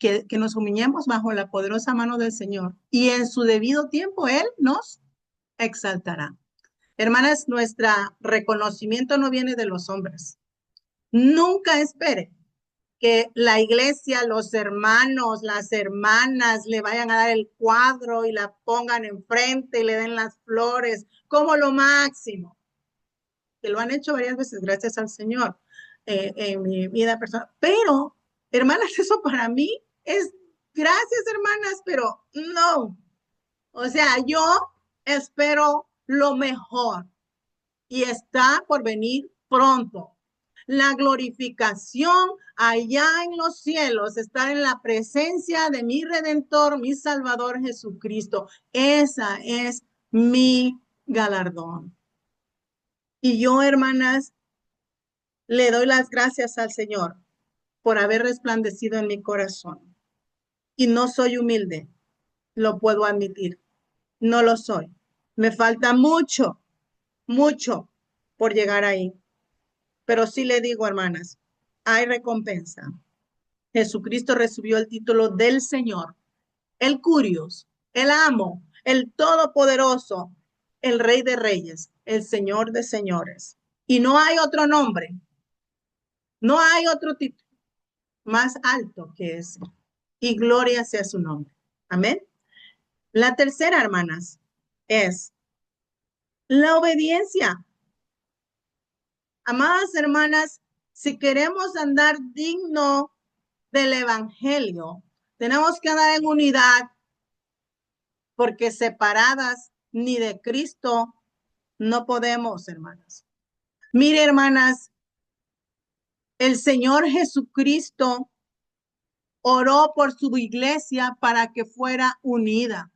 que nos humillemos bajo la poderosa mano del Señor, y en su debido tiempo Él nos exaltará. Hermanas, nuestro reconocimiento no viene de los hombres. Nunca espere que la iglesia, los hermanos, las hermanas le vayan a dar el cuadro y la pongan enfrente y le den las flores como lo máximo. Que lo han hecho varias veces, gracias al Señor, en mi vida personal. Pero, hermanas, eso para mí es gracias, hermanas, pero no. O sea, yo espero lo mejor y está por venir pronto. La glorificación allá en los cielos, estar en la presencia de mi Redentor, mi Salvador Jesucristo. Esa es mi galardón. Y yo, hermanas, le doy las gracias al Señor por haber resplandecido en mi corazón. Y no soy humilde, lo puedo admitir. No lo soy. Me falta mucho, mucho por llegar ahí. Pero sí le digo, hermanas, hay recompensa. Jesucristo recibió el título del Señor, el Curios, el Amo, el Todopoderoso, el Rey de Reyes, el Señor de Señores. Y no hay otro nombre, no hay otro título más alto que ese. Y gloria sea su nombre. Amén. La tercera, hermanas, es la obediencia. Amadas hermanas, si queremos andar digno del evangelio, tenemos que andar en unidad, porque separadas ni de Cristo no podemos, hermanas. Mire, hermanas, el Señor Jesucristo oró por su iglesia para que fuera unida.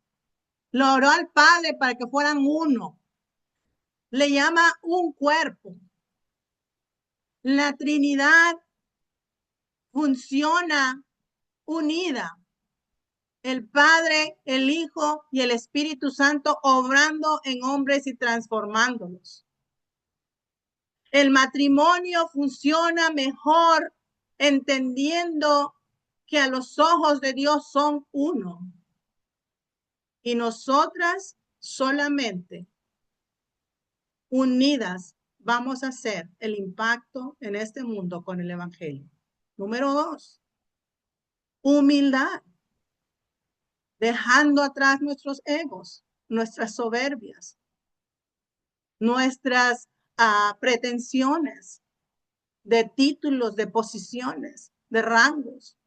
Lo oró al Padre para que fueran uno. Le llama un cuerpo. La Trinidad funciona unida. El Padre, el Hijo y el Espíritu Santo obrando en hombres y transformándolos. El matrimonio funciona mejor entendiendo que a los ojos de Dios son uno. Y nosotras solamente unidas vamos a hacer el impacto en este mundo con el Evangelio. Número 2, humildad. Dejando atrás nuestros egos, nuestras soberbias, nuestras pretensiones de títulos, de posiciones, de rangos.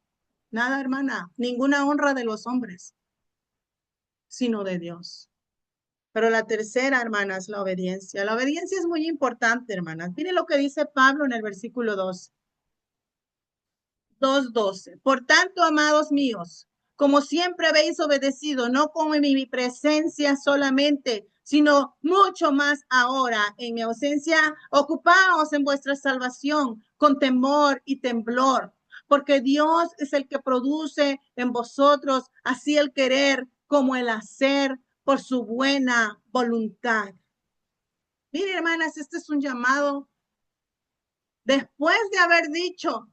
Nada, hermana, ninguna honra de los hombres, sino de Dios. Pero la tercera, hermana, es la obediencia. La obediencia es muy importante, hermanas. Miren lo que dice Pablo en el versículo 2:12. Por tanto, amados míos, como siempre habéis obedecido, no como en mi presencia solamente, sino mucho más ahora en mi ausencia, ocupaos en vuestra salvación con temor y temblor, porque Dios es el que produce en vosotros así el querer como el hacer por su buena voluntad. Miren, hermanas, este es un llamado después de haber dicho,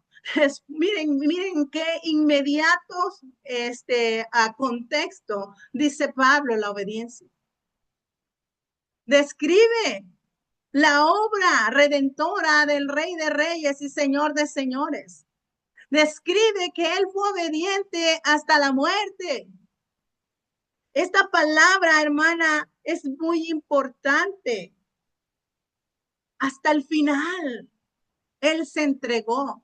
miren qué inmediatos a contexto dice Pablo la obediencia. Describe la obra redentora del Rey de Reyes y Señor de Señores. Describe que él fue obediente hasta la muerte. Esta palabra, hermana, es muy importante. Hasta el final, él se entregó.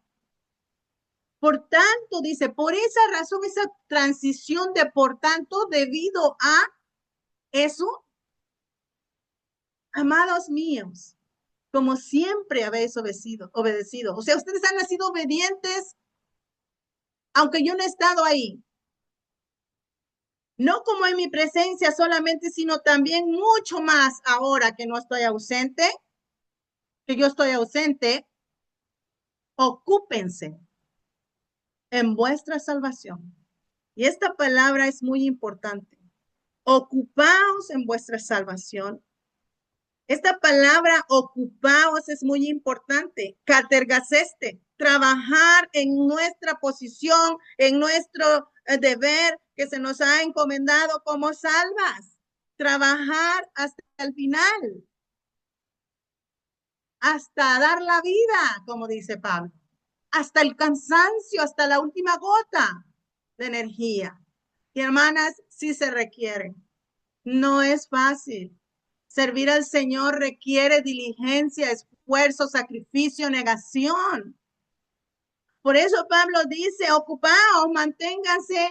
Por tanto, dice, por esa razón, esa transición de por tanto, debido a eso, amados míos, como siempre habéis obedecido. O sea, ustedes han sido obedientes, aunque yo no he estado ahí. No como en mi presencia solamente, sino también mucho más ahora que no estoy ausente, que yo estoy ausente. Ocúpense en vuestra salvación. Y esta palabra es muy importante. Ocupaos en vuestra salvación. Esta palabra ocupaos es muy importante. Catergaseste, trabajar en nuestra posición, en nuestro deber que se nos ha encomendado como salvas. Trabajar hasta el final. Hasta dar la vida, como dice Pablo. Hasta el cansancio, hasta la última gota de energía. Y hermanas, sí se requiere. No es fácil. Servir al Señor requiere diligencia, esfuerzo, sacrificio, negación. Por eso Pablo dice, ocupaos, manténganse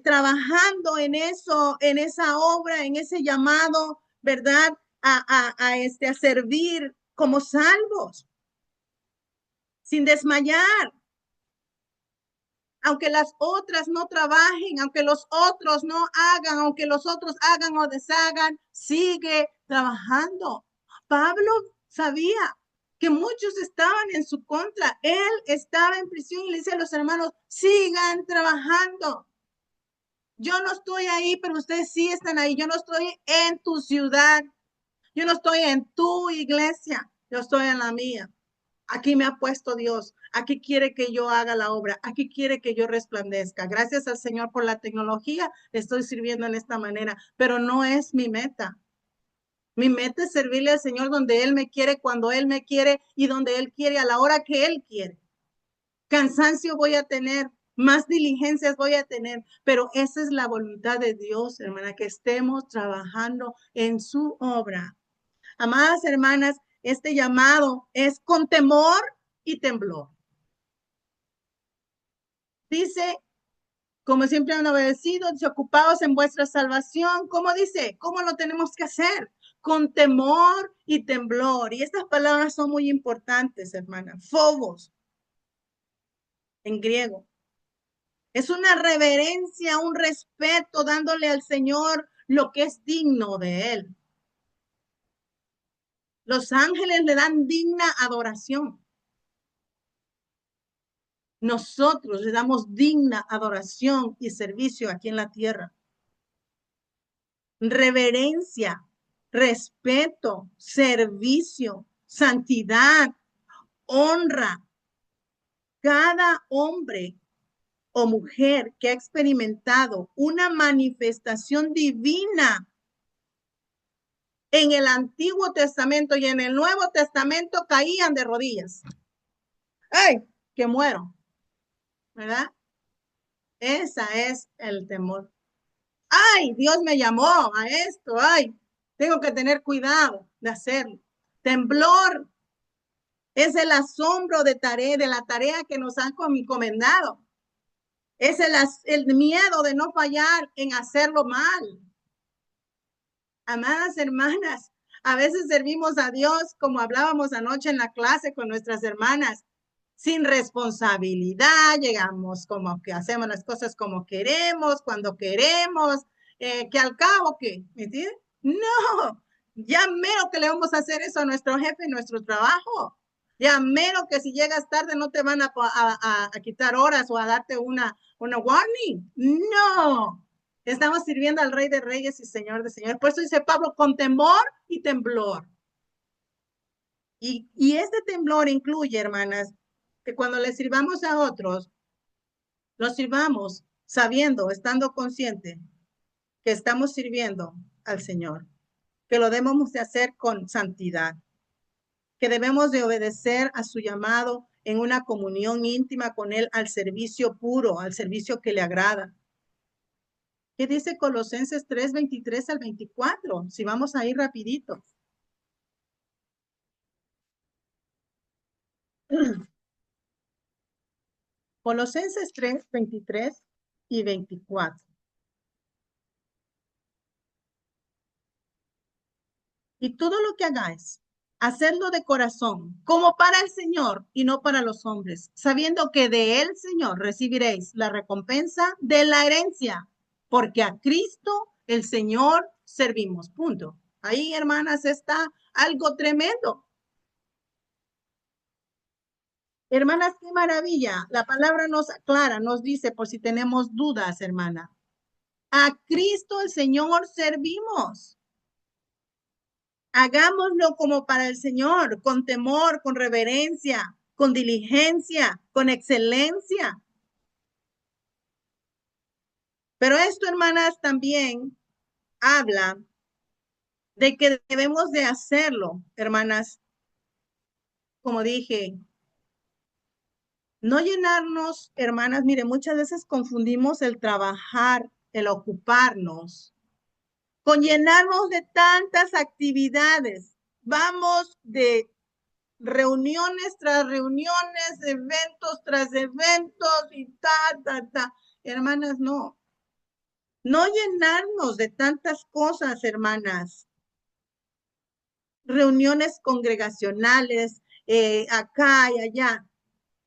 trabajando en eso, en esa obra, en ese llamado, ¿verdad? A servir como salvos, sin desmayar. Aunque las otras no trabajen, aunque los otros no hagan, aunque los otros hagan o deshagan, sigue trabajando. Pablo sabía que muchos estaban en su contra. Él estaba en prisión y le dice a los hermanos, sigan trabajando. Yo no estoy ahí, pero ustedes sí están ahí. Yo no estoy en tu ciudad. Yo no estoy en tu iglesia. Yo estoy en la mía. Aquí me ha puesto Dios, aquí quiere que yo haga la obra, aquí quiere que yo resplandezca. Gracias al Señor por la tecnología, estoy sirviendo en esta manera, pero no es mi meta. Mi meta es servirle al Señor donde Él me quiere, cuando Él me quiere y donde Él quiere, a la hora que Él quiere. Cansancio voy a tener, más diligencias voy a tener, pero esa es la voluntad de Dios, hermana, que estemos trabajando en su obra. Amadas hermanas, este llamado es con temor y temblor. Dice, como siempre han obedecido, ocupados en vuestra salvación. ¿Cómo dice? ¿Cómo lo tenemos que hacer? Con temor y temblor. Y estas palabras son muy importantes, hermana. Phobos, en griego. Es una reverencia, un respeto, dándole al Señor lo que es digno de Él. Los ángeles le dan digna adoración. Nosotros le damos digna adoración y servicio aquí en la tierra. Reverencia, respeto, servicio, santidad, honra. Cada hombre o mujer que ha experimentado una manifestación divina en el Antiguo Testamento y en el Nuevo Testamento caían de rodillas. ¡Ay, que muero! ¿Verdad? Esa es el temor. ¡Ay, Dios me llamó a esto! ¡Ay, tengo que tener cuidado de hacerlo! Temblor es el asombro de la tarea que nos han encomendado. Es el miedo de no fallar en hacerlo mal. Amadas hermanas, a veces servimos a Dios, como hablábamos anoche en la clase con nuestras hermanas, sin responsabilidad, llegamos como que hacemos las cosas como queremos, cuando queremos, que al cabo, ¿qué? ¿Me entiendes? No, ya mero que le vamos a hacer eso a nuestro jefe en nuestro trabajo. Ya mero que si llegas tarde no te van a quitar horas o a darte una warning. No, estamos sirviendo al Rey de Reyes y Señor de Señores. Por eso dice Pablo, con temor y temblor. Y este temblor incluye, hermanas, que cuando le sirvamos a otros, los sirvamos sabiendo, estando consciente que estamos sirviendo al Señor, que lo debemos de hacer con santidad, que debemos de obedecer a su llamado en una comunión íntima con Él, al servicio puro, al servicio que le agrada. ¿Qué dice Colosenses 3, 23 al 24? Si vamos a ir rapidito. Colosenses 3, 23 y 24. Y todo lo que hagáis, hacedlo de corazón, como para el Señor y no para los hombres, sabiendo que de él, Señor, recibiréis la recompensa de la herencia, porque a Cristo el Señor servimos. Punto. Ahí, hermanas, está algo tremendo. Hermanas, qué maravilla. La palabra nos aclara, nos dice, por si tenemos dudas, hermana. A Cristo el Señor servimos. Hagámoslo como para el Señor, con temor, con reverencia, con diligencia, con excelencia. Pero esto, hermanas, también habla de que debemos de hacerlo, hermanas, como dije, no llenarnos, hermanas, mire, muchas veces confundimos el trabajar, el ocuparnos, con llenarnos de tantas actividades. Vamos de reuniones tras reuniones, eventos tras eventos y ta. Hermanas, no. No llenarnos de tantas cosas, hermanas. Reuniones congregacionales, acá y allá,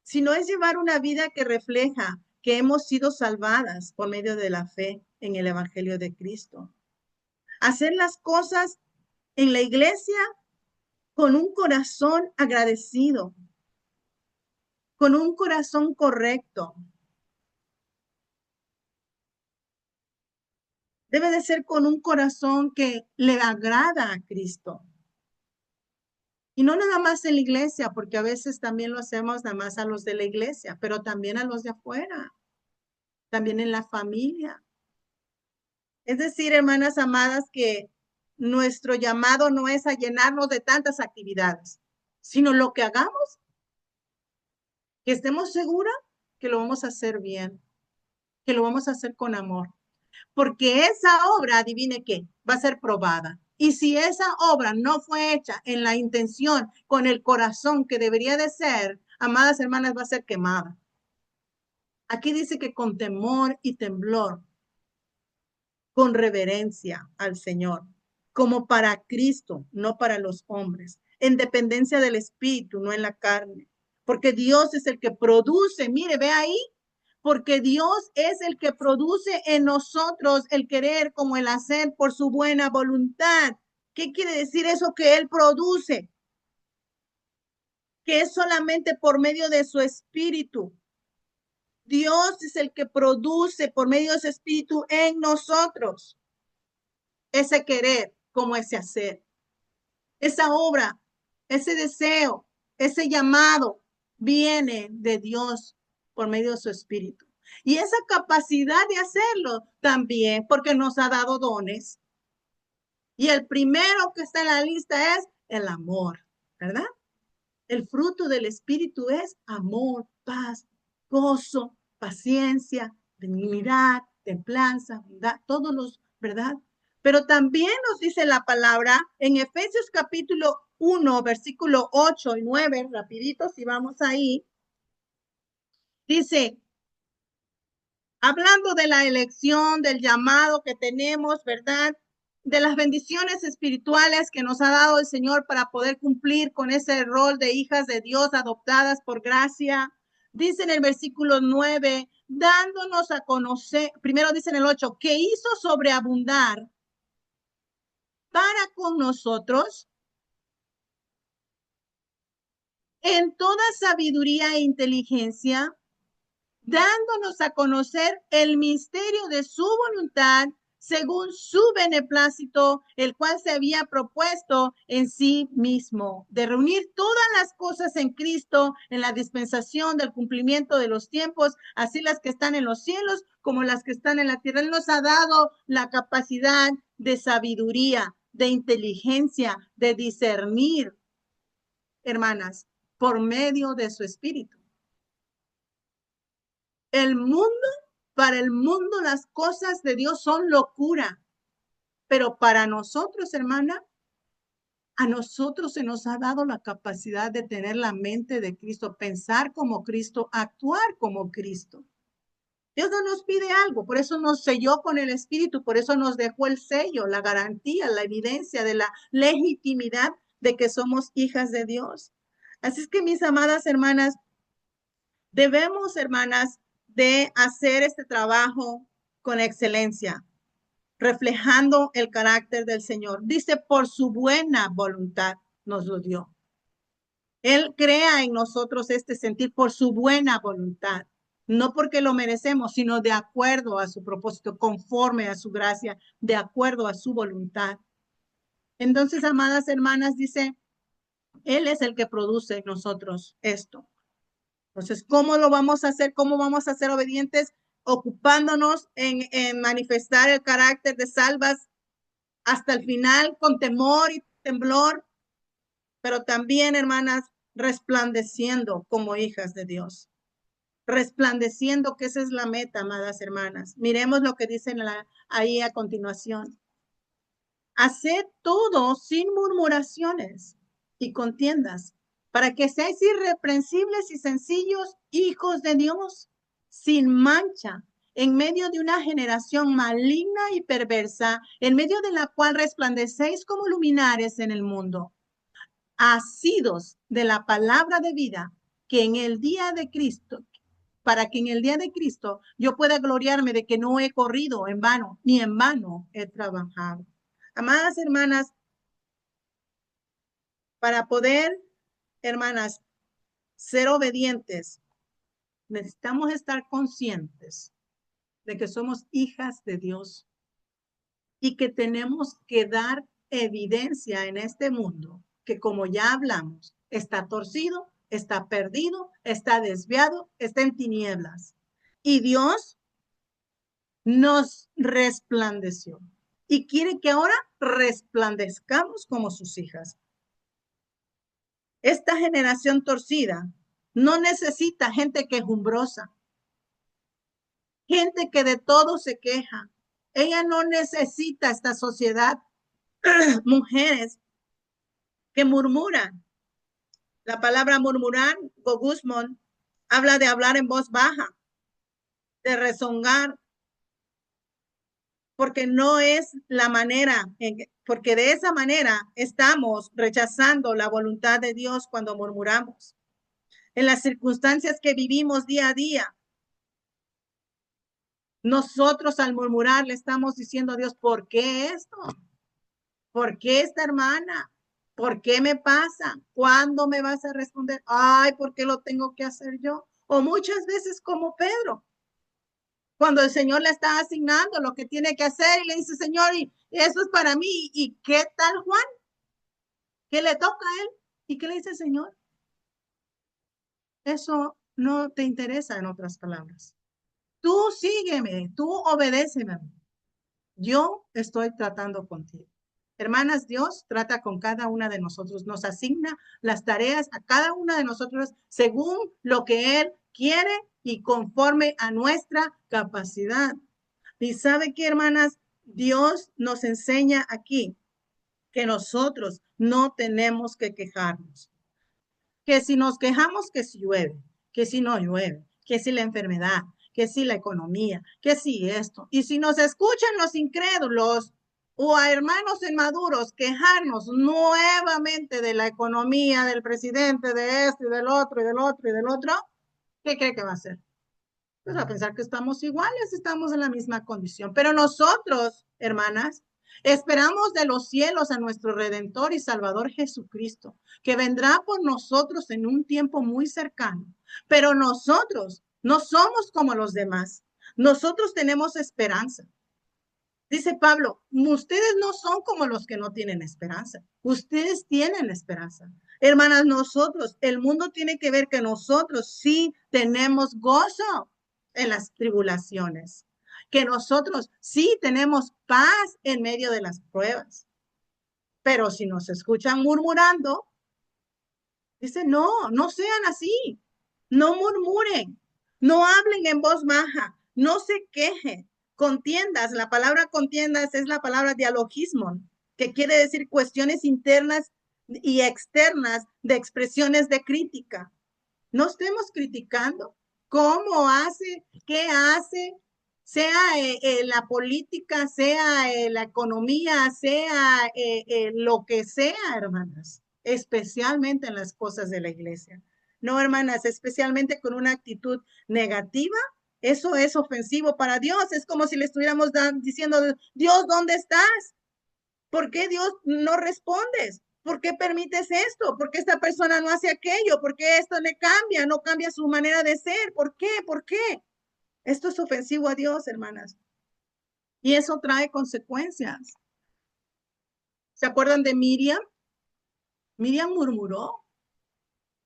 sino es llevar una vida que refleja que hemos sido salvadas por medio de la fe en el Evangelio de Cristo. Hacer las cosas en la iglesia con un corazón agradecido, con un corazón correcto. Debe de ser con un corazón que le agrada a Cristo. Y no nada más en la iglesia, porque a veces también lo hacemos nada más a los de la iglesia, pero también a los de afuera, también en la familia. Es decir, hermanas amadas, que nuestro llamado no es a llenarnos de tantas actividades, sino lo que hagamos, que estemos seguras que lo vamos a hacer bien, que lo vamos a hacer con amor. Porque esa obra, adivine qué, va a ser probada. Y si esa obra no fue hecha en la intención, con el corazón que debería de ser, amadas hermanas, va a ser quemada. Aquí dice que con temor y temblor, con reverencia al Señor, como para Cristo, no para los hombres, en dependencia del Espíritu, no en la carne. Porque Dios es el que produce, mire, ve ahí, porque Dios es el que produce en nosotros el querer como el hacer por su buena voluntad. ¿Qué quiere decir eso que Él produce? Que es solamente por medio de su Espíritu. Dios es el que produce por medio de su Espíritu en nosotros ese querer como ese hacer, esa obra, ese deseo, ese llamado viene de Dios por medio de su Espíritu. Y esa capacidad de hacerlo también porque nos ha dado dones. Y el primero que está en la lista es el amor, ¿verdad? El fruto del Espíritu es amor, paz, gozo, paciencia, benignidad, templanza, bondad, todos los, ¿verdad? Pero también nos dice la palabra en Efesios capítulo 1, versículo 8 y 9, rapidito si vamos ahí, dice, hablando de la elección, del llamado que tenemos, ¿verdad? De las bendiciones espirituales que nos ha dado el Señor para poder cumplir con ese rol de hijas de Dios adoptadas por gracia. Dice en el versículo 9, dándonos a conocer, primero dice en el 8, que hizo sobreabundar para con nosotros en toda sabiduría e inteligencia, dándonos a conocer el misterio de su voluntad según su beneplácito, el cual se había propuesto en sí mismo, de reunir todas las cosas en Cristo en la dispensación del cumplimiento de los tiempos, así las que están en los cielos como las que están en la tierra. Él nos ha dado la capacidad de sabiduría, de inteligencia, de discernir, hermanas, por medio de su espíritu. El mundo, para el mundo las cosas de Dios son locura, pero para nosotros, hermana, a nosotros se nos ha dado la capacidad de tener la mente de Cristo, pensar como Cristo, actuar como Cristo. Dios no nos pide algo, por eso nos selló con el Espíritu, por eso nos dejó el sello, la garantía, la evidencia de la legitimidad de que somos hijas de Dios. Así es que, mis amadas hermanas, debemos, hermanas, de hacer este trabajo con excelencia, reflejando el carácter del Señor. Dice, por su buena voluntad nos lo dio. Él crea en nosotros este sentir por su buena voluntad, no porque lo merecemos, sino de acuerdo a su propósito, conforme a su gracia, de acuerdo a su voluntad. Entonces, amadas hermanas, dice, Él es el que produce en nosotros esto. Entonces, ¿cómo lo vamos a hacer? ¿Cómo vamos a ser obedientes? Ocupándonos en manifestar el carácter de salvas hasta el final con temor y temblor, pero también, hermanas, resplandeciendo como hijas de Dios. Resplandeciendo, que esa es la meta, amadas hermanas. Miremos lo que dicen ahí a continuación. Haced todo sin murmuraciones y contiendas, para que seáis irreprensibles y sencillos hijos de Dios, sin mancha, en medio de una generación maligna y perversa, en medio de la cual resplandecéis como luminares en el mundo, asidos de la palabra de vida, que en el día de Cristo, para que en el día de Cristo yo pueda gloriarme de que no he corrido en vano, ni en vano he trabajado. Amadas hermanas, para poder, hermanas, ser obedientes, necesitamos estar conscientes de que somos hijas de Dios y que tenemos que dar evidencia en este mundo que, como ya hablamos, está torcido, está perdido, está desviado, está en tinieblas. Y Dios nos resplandeció y quiere que ahora resplandezcamos como sus hijas. Esta generación torcida no necesita gente quejumbrosa, gente que de todo se queja. Ella no necesita esta sociedad, mujeres que murmuran. La palabra murmurar, Gogusmon, habla de hablar en voz baja, de rezongar, porque no es la manera, porque de esa manera estamos rechazando la voluntad de Dios cuando murmuramos. En las circunstancias que vivimos día a día, nosotros al murmurar le estamos diciendo a Dios, ¿por qué esto? ¿Por qué esta hermana? ¿Por qué me pasa? ¿Cuándo me vas a responder? Ay, ¿por qué lo tengo que hacer yo? O muchas veces como Pedro, cuando el Señor le está asignando lo que tiene que hacer y le dice, Señor, y eso es para mí. ¿Y qué tal Juan? ¿Qué le toca a él? ¿Y qué le dice el Señor? Eso no te interesa, en otras palabras. Tú sígueme, tú obedéceme a mí. Yo estoy tratando contigo. Hermanas, Dios trata con cada una de nosotros, nos asigna las tareas a cada una de nosotros según lo que Él quiere y conforme a nuestra capacidad. Y sabe qué, hermanas, Dios nos enseña aquí que nosotros no tenemos que quejarnos. Que si nos quejamos, que si llueve, que si no llueve, que si la enfermedad, que si la economía, que si esto. Y si nos escuchan los incrédulos o a hermanos inmaduros quejarnos nuevamente de la economía, del presidente, de esto y del otro y del otro y del otro, ¿qué cree que va a hacer? Pues a pensar que estamos iguales, estamos en la misma condición. Pero nosotros, hermanas, esperamos de los cielos a nuestro Redentor y Salvador Jesucristo, que vendrá por nosotros en un tiempo muy cercano. Pero nosotros no somos como los demás. Nosotros tenemos esperanza. Dice Pablo, ustedes no son como los que no tienen esperanza. Ustedes tienen esperanza. Hermanas, nosotros, el mundo tiene que ver que nosotros sí tenemos gozo en las tribulaciones, que nosotros sí tenemos paz en medio de las pruebas. Pero si nos escuchan murmurando, dice, no, no sean así, no murmuren, no hablen en voz baja, no se quejen. Contiendas, la palabra contiendas es la palabra dialogismo, que quiere decir cuestiones internas y externas de expresiones de crítica. No estemos criticando cómo hace, qué hace, sea la política, sea la economía, sea lo que sea, hermanas, especialmente en las cosas de la iglesia. No, hermanas, especialmente con una actitud negativa, eso es ofensivo para Dios. Es como si le estuviéramos diciendo, Dios, ¿dónde estás? ¿Por qué Dios no respondes? ¿Por qué permites esto? ¿Por qué esta persona no hace aquello? ¿Por qué esto no cambia su manera de ser? ¿Por qué? ¿Por qué? Esto es ofensivo a Dios, hermanas. Y eso trae consecuencias. ¿Se acuerdan de Miriam? Miriam murmuró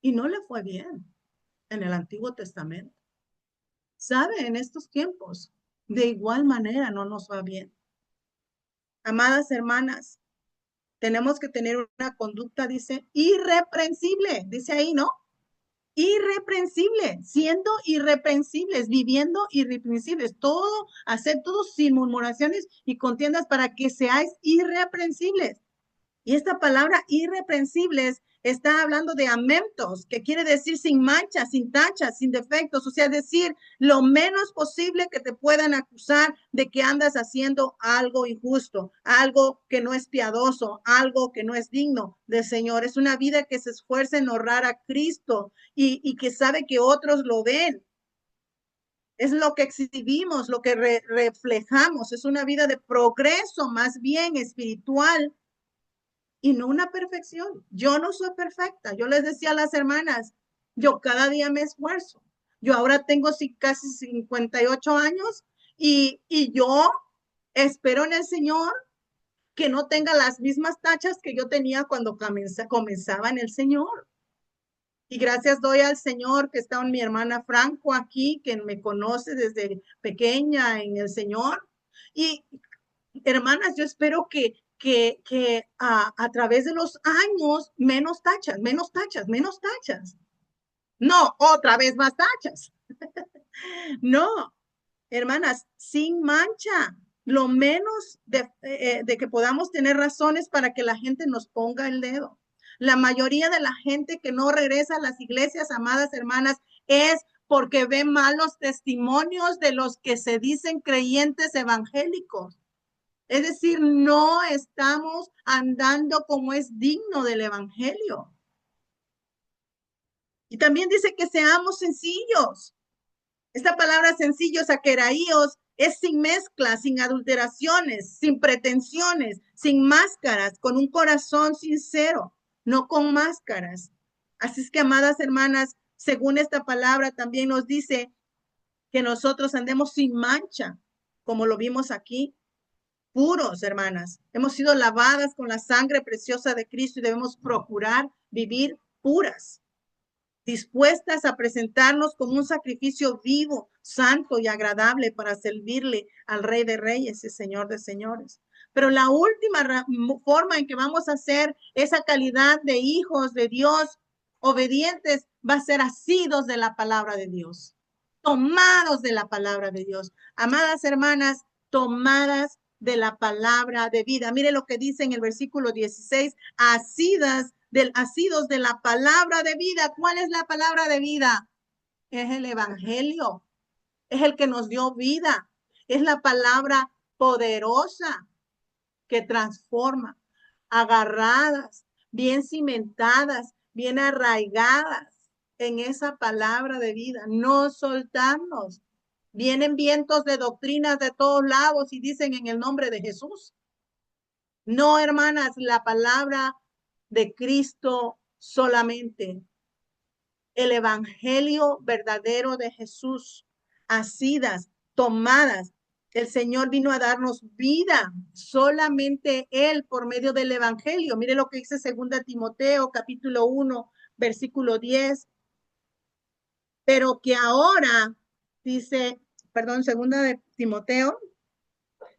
y no le fue bien en el Antiguo Testamento. ¿Sabe? En estos tiempos, de igual manera no nos va bien. Amadas hermanas, tenemos que tener una conducta, dice, irreprensible, dice ahí, ¿no? Irreprensible, siendo irreprensibles, viviendo irreprensibles, todo, hacer todo sin murmuraciones y contiendas para que seáis irreprensibles. Y esta palabra irreprensibles está hablando de amentos, que quiere decir sin manchas, sin tachas, sin defectos, o sea, decir lo menos posible que te puedan acusar de que andas haciendo algo injusto, algo que no es piadoso, algo que no es digno del Señor. Es una vida que se esfuerza en honrar a Cristo y que sabe que otros lo ven. Es lo que exhibimos, lo que reflejamos. Es una vida de progreso más bien espiritual y no una perfección. Yo no soy perfecta. Yo les decía a las hermanas, yo cada día me esfuerzo. Yo ahora tengo casi 58 años y yo espero en el Señor que no tenga las mismas tachas que yo tenía cuando comenzaba en el Señor. Y gracias doy al Señor que está mi hermana Franco aquí, que me conoce desde pequeña en el Señor. Y hermanas, yo espero que a través de los años, menos tachas, menos tachas, menos tachas. No, otra vez más tachas. No, hermanas, sin mancha, lo menos de que podamos tener razones para que la gente nos ponga el dedo. La mayoría de la gente que no regresa a las iglesias, amadas hermanas, es porque ve malos testimonios de los que se dicen creyentes evangélicos. Es decir, no estamos andando como es digno del evangelio. Y también dice que seamos sencillos. Esta palabra sencillos, aqueraíos, es sin mezcla, sin adulteraciones, sin pretensiones, sin máscaras, con un corazón sincero, no con máscaras. Así es que, amadas hermanas, según esta palabra también nos dice que nosotros andemos sin mancha, como lo vimos aquí, puros, hermanas. Hemos sido lavadas con la sangre preciosa de Cristo y debemos procurar vivir puras, dispuestas a presentarnos como un sacrificio vivo, santo y agradable para servirle al Rey de Reyes y Señor de Señores. Pero la última forma en que vamos a hacer esa calidad de hijos de Dios obedientes va a ser asidos de la palabra de Dios, tomados de la palabra de Dios. Amadas hermanas, tomadas de la palabra de vida. Mire lo que dice en el versículo 16, asidos de la palabra de vida. ¿Cuál es la palabra de vida? Es el evangelio, es el que nos dio vida, es la palabra poderosa que transforma, agarradas, bien cimentadas, bien arraigadas en esa palabra de vida, no soltarnos. Vienen vientos de doctrinas de todos lados y dicen en el nombre de Jesús. No, hermanas, la palabra de Cristo solamente. El evangelio verdadero de Jesús, asidas, tomadas. El Señor vino a darnos vida, solamente Él por medio del evangelio. Mire lo que dice 2 Timoteo, capítulo 1, versículo 10. Pero que ahora, dice, perdón, 2 Timoteo,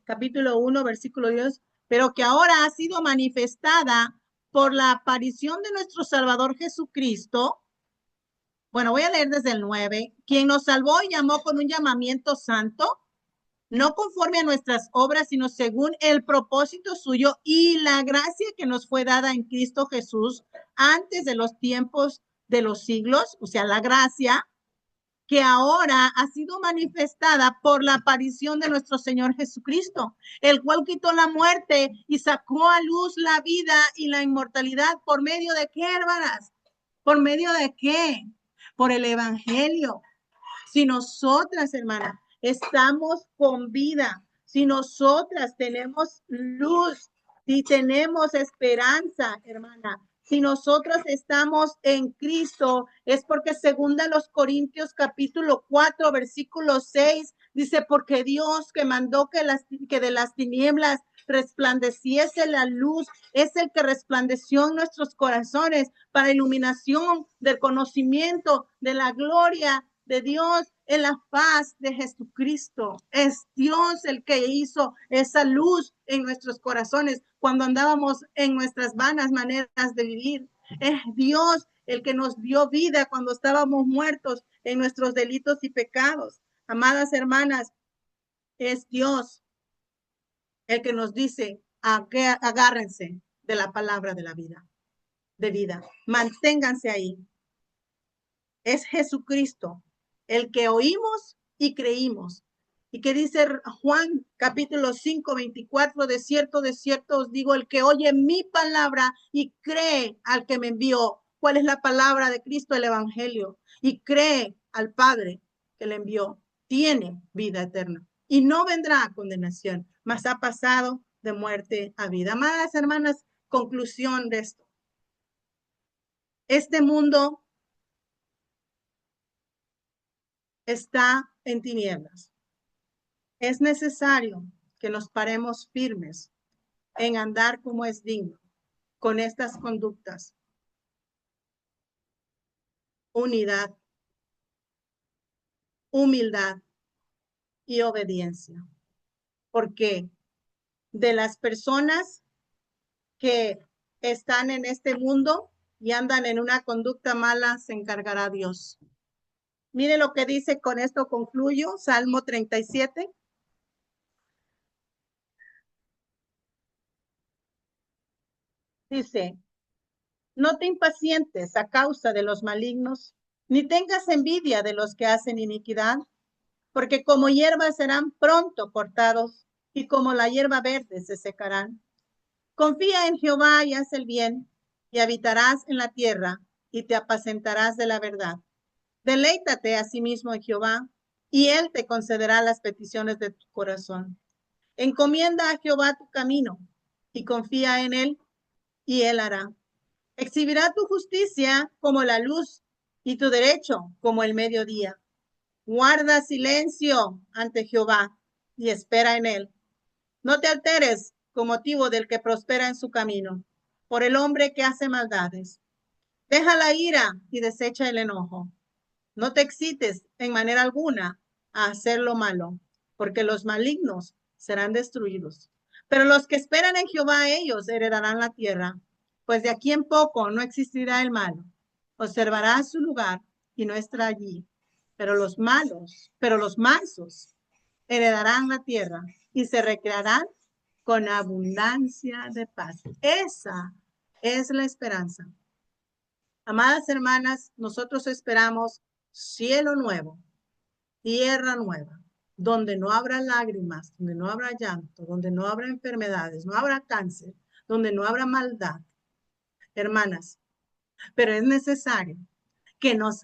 capítulo 1, versículo 10, pero que ahora ha sido manifestada por la aparición de nuestro Salvador Jesucristo. Bueno, voy a leer desde el 9, quien nos salvó y llamó con un llamamiento santo, no conforme a nuestras obras, sino según el propósito suyo y la gracia que nos fue dada en Cristo Jesús antes de los tiempos de los siglos, o sea, la gracia que ahora ha sido manifestada por la aparición de nuestro Señor Jesucristo, el cual quitó la muerte y sacó a luz la vida y la inmortalidad. ¿Por medio de qué, hermanas? ¿Por medio de qué? Por el evangelio. Si nosotras, hermanas, estamos con vida, si nosotras tenemos luz, si tenemos esperanza, hermana, si nosotros estamos en Cristo, es porque segunda los Corintios capítulo 4, versículo 6, dice, porque Dios que mandó que de las tinieblas resplandeciese la luz, es el que resplandeció en nuestros corazones para iluminación del conocimiento de la gloria de Dios en la faz de Jesucristo. Es Dios el que hizo esa luz en nuestros corazones cuando andábamos en nuestras vanas maneras de vivir. Es Dios el que nos dio vida cuando estábamos muertos en nuestros delitos y pecados. Amadas hermanas, es Dios el que nos dice, agárrense de la palabra de la vida, de vida. Manténganse ahí. Es Jesucristo el que oímos y creímos. Y que dice Juan capítulo 5, 24, de cierto os digo, el que oye mi palabra y cree al que me envió. ¿Cuál es la palabra de Cristo? El evangelio. Y cree al Padre que le envió. Tiene vida eterna y no vendrá a condenación, mas ha pasado de muerte a vida. Amadas hermanas, conclusión de esto. Este mundo está en tinieblas. Es necesario que nos paremos firmes en andar como es digno, con estas conductas. Unidad, humildad y obediencia. Porque de las personas que están en este mundo y andan en una conducta mala, se encargará Dios. Mire lo que dice, con esto concluyo, Salmo 37. Dice, no te impacientes a causa de los malignos, ni tengas envidia de los que hacen iniquidad, porque como hierba serán pronto cortados, y como la hierba verde se secarán. Confía en Jehová y haz el bien, y habitarás en la tierra, y te apacentarás de la verdad. Deleítate asimismo en Jehová, y él te concederá las peticiones de tu corazón. Encomienda a Jehová tu camino, y confía en él, y él hará. Exhibirá tu justicia como la luz, y tu derecho como el mediodía. Guarda silencio ante Jehová, y espera en él. No te alteres con motivo del que prospera en su camino, por el hombre que hace maldades. Deja la ira y desecha el enojo. No te excites en manera alguna a hacer lo malo, porque los malignos serán destruidos. Pero los que esperan en Jehová, ellos heredarán la tierra, pues de aquí en poco no existirá el malo. Observará su lugar y no estará allí. Pero los mansos heredarán la tierra y se recrearán con abundancia de paz. Esa es la esperanza. Amadas hermanas, nosotros esperamos cielo nuevo, tierra nueva, donde no habrá lágrimas, donde no habrá llanto, donde no habrá enfermedades, no habrá cáncer, donde no habrá maldad. Hermanas, pero es necesario que nos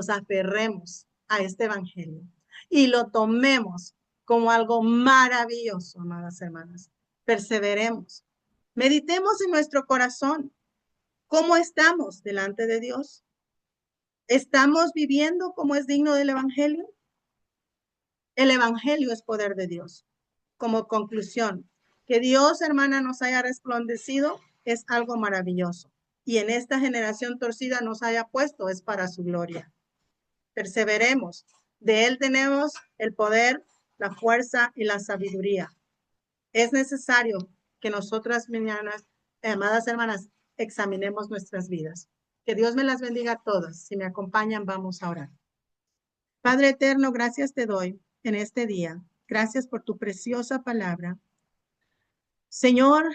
aferremos a este evangelio y lo tomemos como algo maravilloso, amadas hermanas. Perseveremos. Meditemos en nuestro corazón. ¿Cómo estamos delante de Dios? ¿Estamos viviendo como es digno del evangelio? El evangelio es poder de Dios. Como conclusión, que Dios, hermana, nos haya resplandecido es algo maravilloso. Y en esta generación torcida nos haya puesto es para su gloria. Perseveremos. De Él tenemos el poder, la fuerza y la sabiduría. Es necesario que nosotras mañanas, amadas hermanas, examinemos nuestras vidas. Que Dios me las bendiga a todas. Si me acompañan, vamos a orar. Padre eterno, gracias te doy en este día. Gracias por tu preciosa palabra. Señor,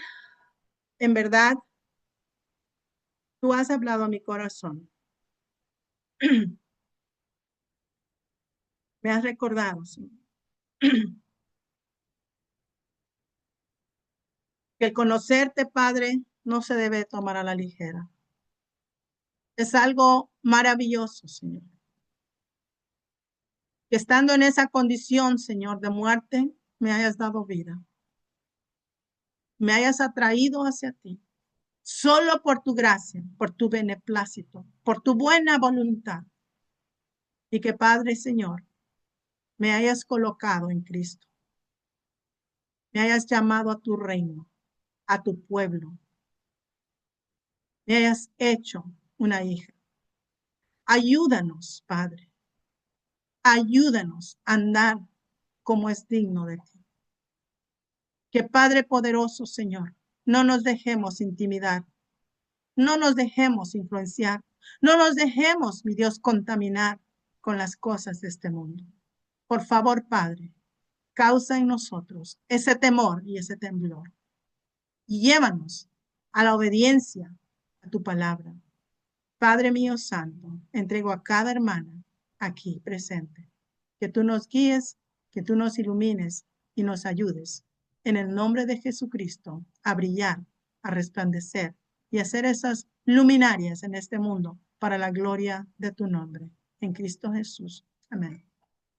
en verdad, tú has hablado a mi corazón. Me has recordado, Señor, que el conocerte, Padre, no se debe tomar a la ligera. Es algo maravilloso, Señor. Que estando en esa condición, Señor, de muerte, me hayas dado vida. Me hayas atraído hacia ti. Solo por tu gracia, por tu beneplácito, por tu buena voluntad. Y que, Padre, Señor, me hayas colocado en Cristo. Me hayas llamado a tu reino, a tu pueblo. Me hayas hecho una hija. Ayúdanos, Padre. Ayúdanos a andar como es digno de ti. Que Padre poderoso, Señor, no nos dejemos intimidar. No nos dejemos influenciar. No nos dejemos, mi Dios, contaminar con las cosas de este mundo. Por favor, Padre, causa en nosotros ese temor y ese temblor. Y llévanos a la obediencia a tu palabra. Padre mío santo, entrego a cada hermana aquí presente. Que tú nos guíes, que tú nos ilumines y nos ayudes. En el nombre de Jesucristo, a brillar, a resplandecer y a ser esas luminarias en este mundo para la gloria de tu nombre. En Cristo Jesús. Amén.